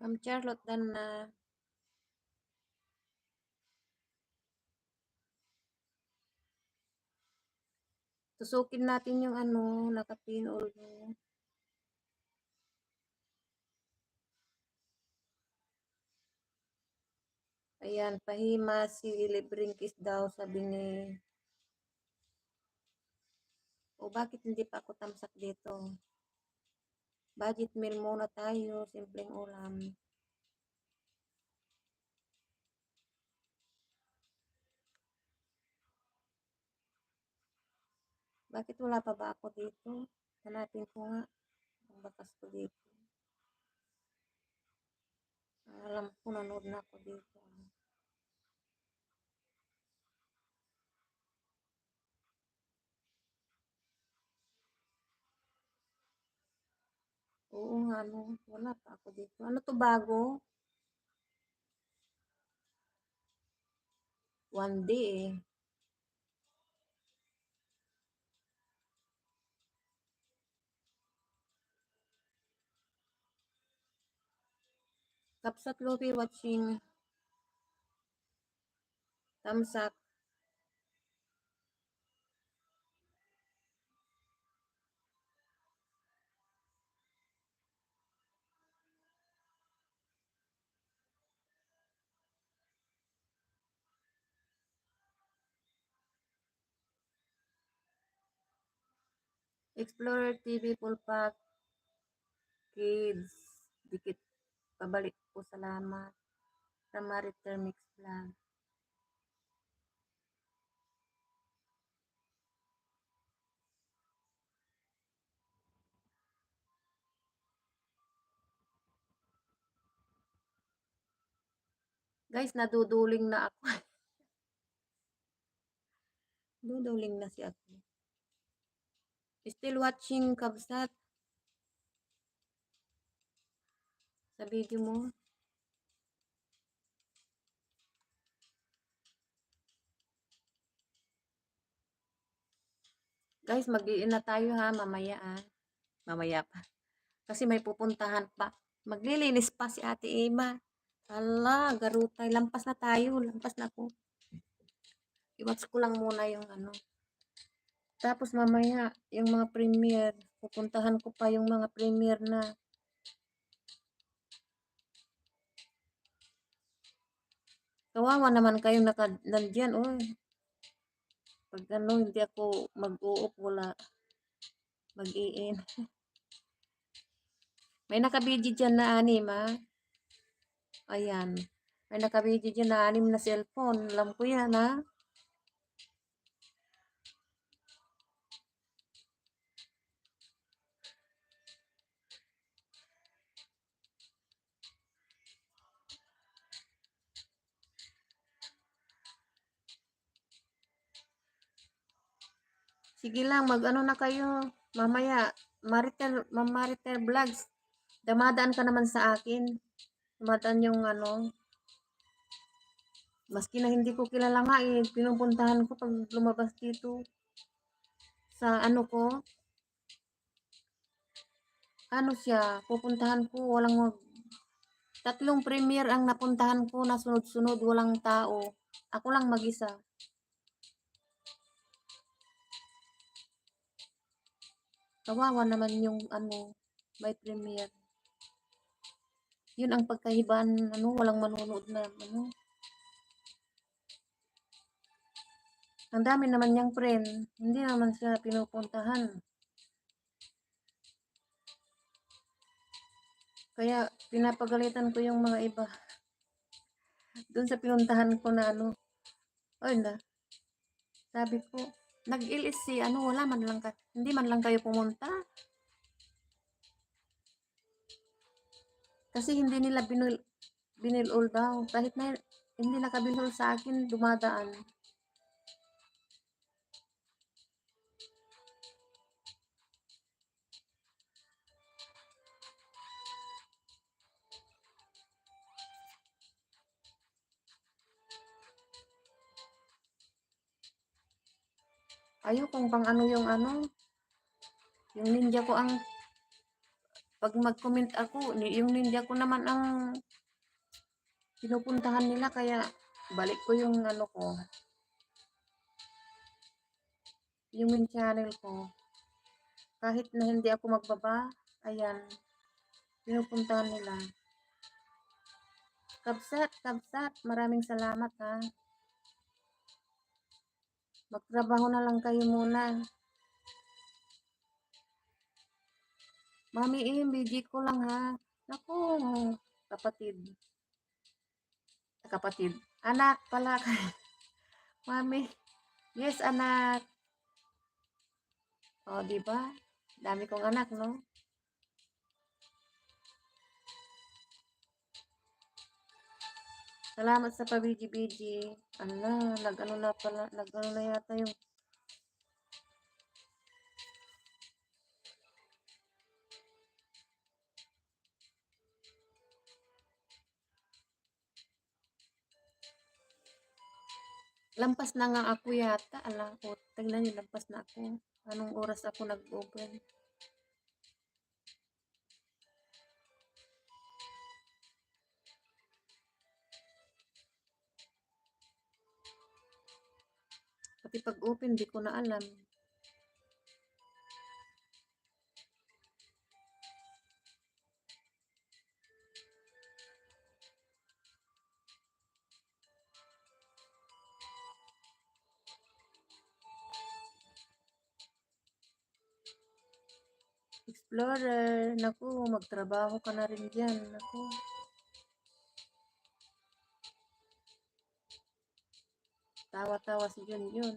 Ma'am Charlotte, dan na. Tusukin natin yung nakapin ulo. Ayan, pahima si libreng kiss daw, sabi ni O bakit hindi pa ako tamsak dito? Budget meal muna tayo, simpleng ulam. Bakit wala pa ba ako dito? Hanapin ko nga ang bakas ko dito. Alam ko, nanood na ako dito. Oo nga, no. Wala pa ako dito. Ano to bago? 1 day eh. Kapsat Lofi watching. Tamsak. Explorer TV full pack. Kids. Dikit. Pabalik po, salamat. Ramariter Mix Vlog. Guys, naduduling na ako. Duduling na si ako. Still watching, Kabsat. Sa video mo. Guys, mag-iin na tayo ha, mamaya Mamaya pa. Kasi may pupuntahan pa. Maglilinis pa si Ate Emma. Hala, garutay. Lampas na tayo. Lampas na ako. I-watch ko lang muna yung ano. Tapos mamaya, yung mga premiere. Pupuntahan ko pa yung mga premiere na. Kawawa naman kayong nandyan. Uy. Pag ano, hindi ako mag-uop, wala. Mag-iin. May nakabidyo dyan na 6 ha. Ayan. May nakabidyo dyan na 6 na cellphone. Alam ko yan ha. Sige lang, mag-ano na kayo. Mamaya, Ma'am Maritel Vlogs. Damadaan ka naman sa akin. Damadaan yung ano. Maski na hindi ko kilala nga eh. Pinupuntahan ko pag lumabas dito. Sa ano ko. Ano siya, pupuntahan ko. Walang 3 premiere ang napuntahan ko na sunod-sunod. Walang tao. Ako lang mag-isa. Kawawa naman yung ano, may premiere. Yun ang pagkahibaan, ano, walang manonood na, ano. Ang dami naman niyang friend, hindi naman siya pinupuntahan. Kaya pinapagalitan ko yung mga iba. Doon sa pinuntahan ko na ano, ay na, sabi ko, nag-LSC, ano, wala man lang hindi man lang kayo pumunta. Kasi hindi nila binilol daw. Kahit na hindi nakabinol sa akin, dumadaan. Ayaw kung pang ano, yung ninja ko ang, pag mag-comment ako, yung ninja ko naman ang pinupuntahan nila, kaya balik ko yung ano ko, yung main channel ko. Kahit na hindi ako magbaba, ayan, pinupuntahan nila. Kabsat, maraming salamat ha. Magtrabaho na lang kayo muna. Mami busy ko lang ha. Naku, kapatid. Kapatid. Anak pala. Mami. Yes, anak. O, di ba? Dami kong anak, no? Salamat sa pabiji-biji. Ala, nag-ano na pala, nag-ano na yata yung lampas na nga ako yata. Ala, o, tingnan niyo, lampas na ako. Anong oras ako nag-open? Pati pag-open, di ko na alam. Explorer, naku, magtrabaho ka na rin dyan. Naku, tawa-tawa si Yun Yun.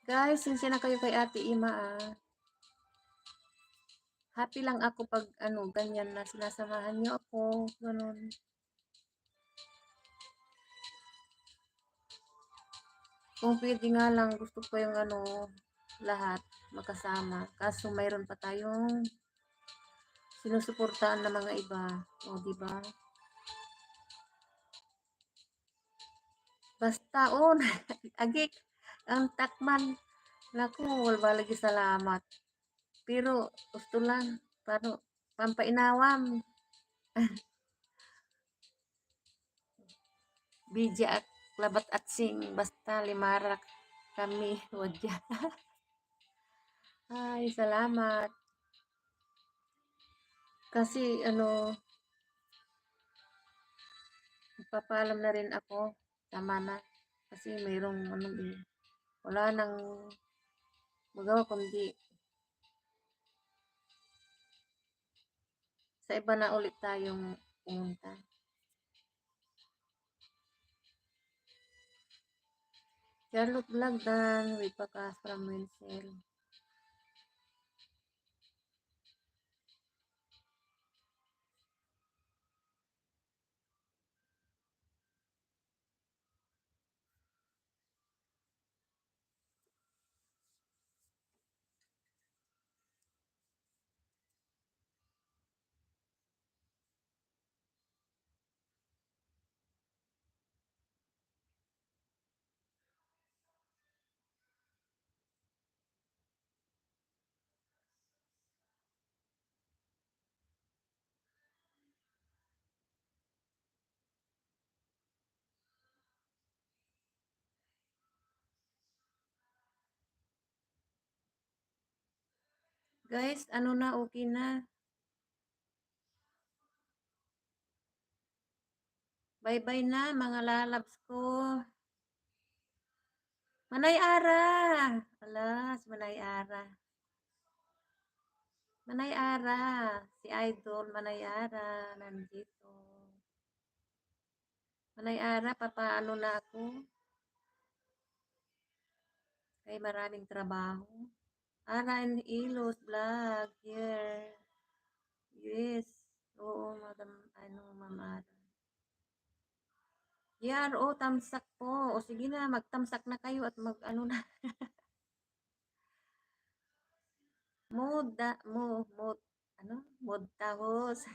Guys, sinsya na kayo kay Ate Ima ah. Happy lang ako pag ano, ganyan na sinasamahan niyo ako. Ganun. Kung pwede nga lang, gusto ko yung ano, lahat makasama. Kaso mayroon pa tayong sinusuportaan ng mga iba. O, di ba? Basta, oh, agik, ang takman. Naku, wala lagi salamat. Pero, gusto lang, paano, pampainawam. Bija at labat at sing, basta limarak kami, wadya. Ay, salamat. Kasi, ano, magpapaalam na rin ako. Tama na. Kasi mayroong, ano, wala nang magawa kundi sa iba na ulit tayong pumunta. Charlotte Lagdan, with Pakas from Winsel. Guys, ano na, okay na. Bye-bye na, mga lalabs ko. Manay Ara! Alas, Manay Ara. Manay Ara. Si Idol Manay Ara. Nandito. Manay Ara, papaano na ako? Kay maraming trabaho. Ara and Ilos vlog. Here. Yes. Oo, madam, ano, Ma'am Ara. Yan, oh, tamsak po. O sige na, magtamsak na kayo at mag, ano na. Mod, ano? Mod tahos.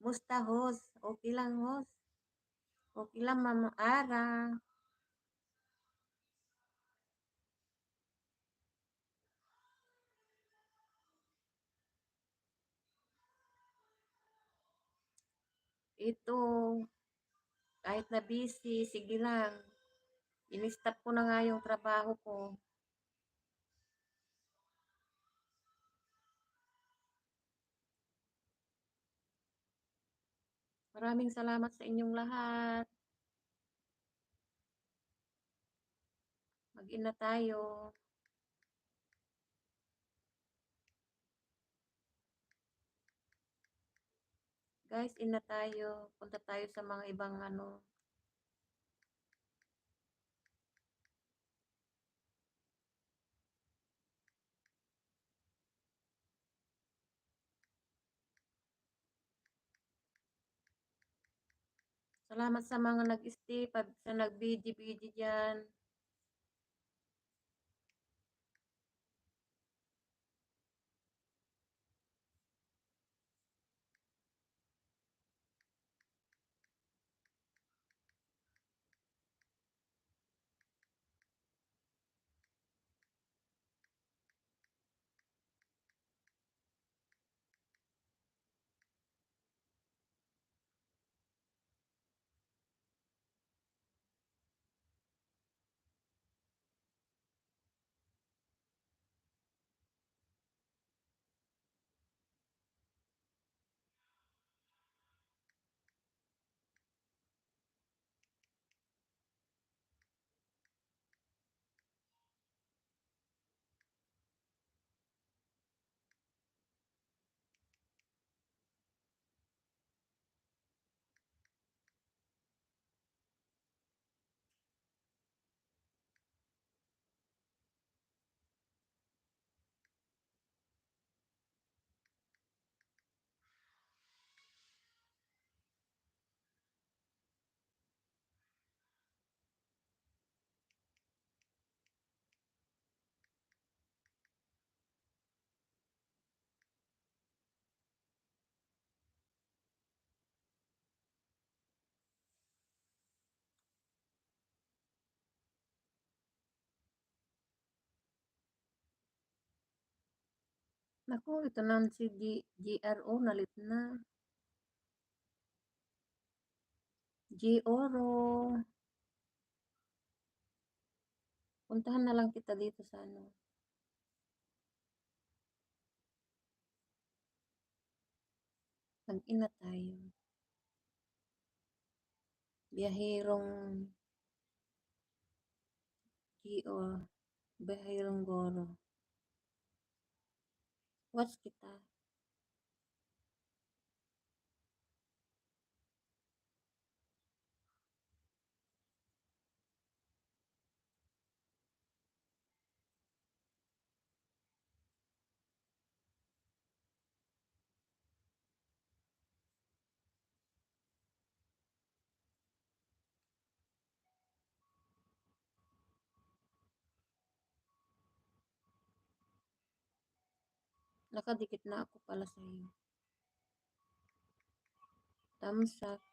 Mustahos. Okay lang, hos. Okay lang, Ma'am Ara. Ito, kahit na busy, sige lang. In-stop ko na nga yung trabaho ko. Maraming salamat sa inyong lahat. Mag-in na tayo. Guys, in na tayo. Punta tayo sa mga ibang ano. Salamat sa mga nag-stay, sa nag-BG-BG dyan. Naku, ito na si GRO, nalit na. G-Oro. Puntahan na lang kita dito sa ano. Mag-in na tayo. Biyahirong G-O. Biyahirong Goro. Watch kita. Nakadikit na ako pala sa'yo. Thumbs up.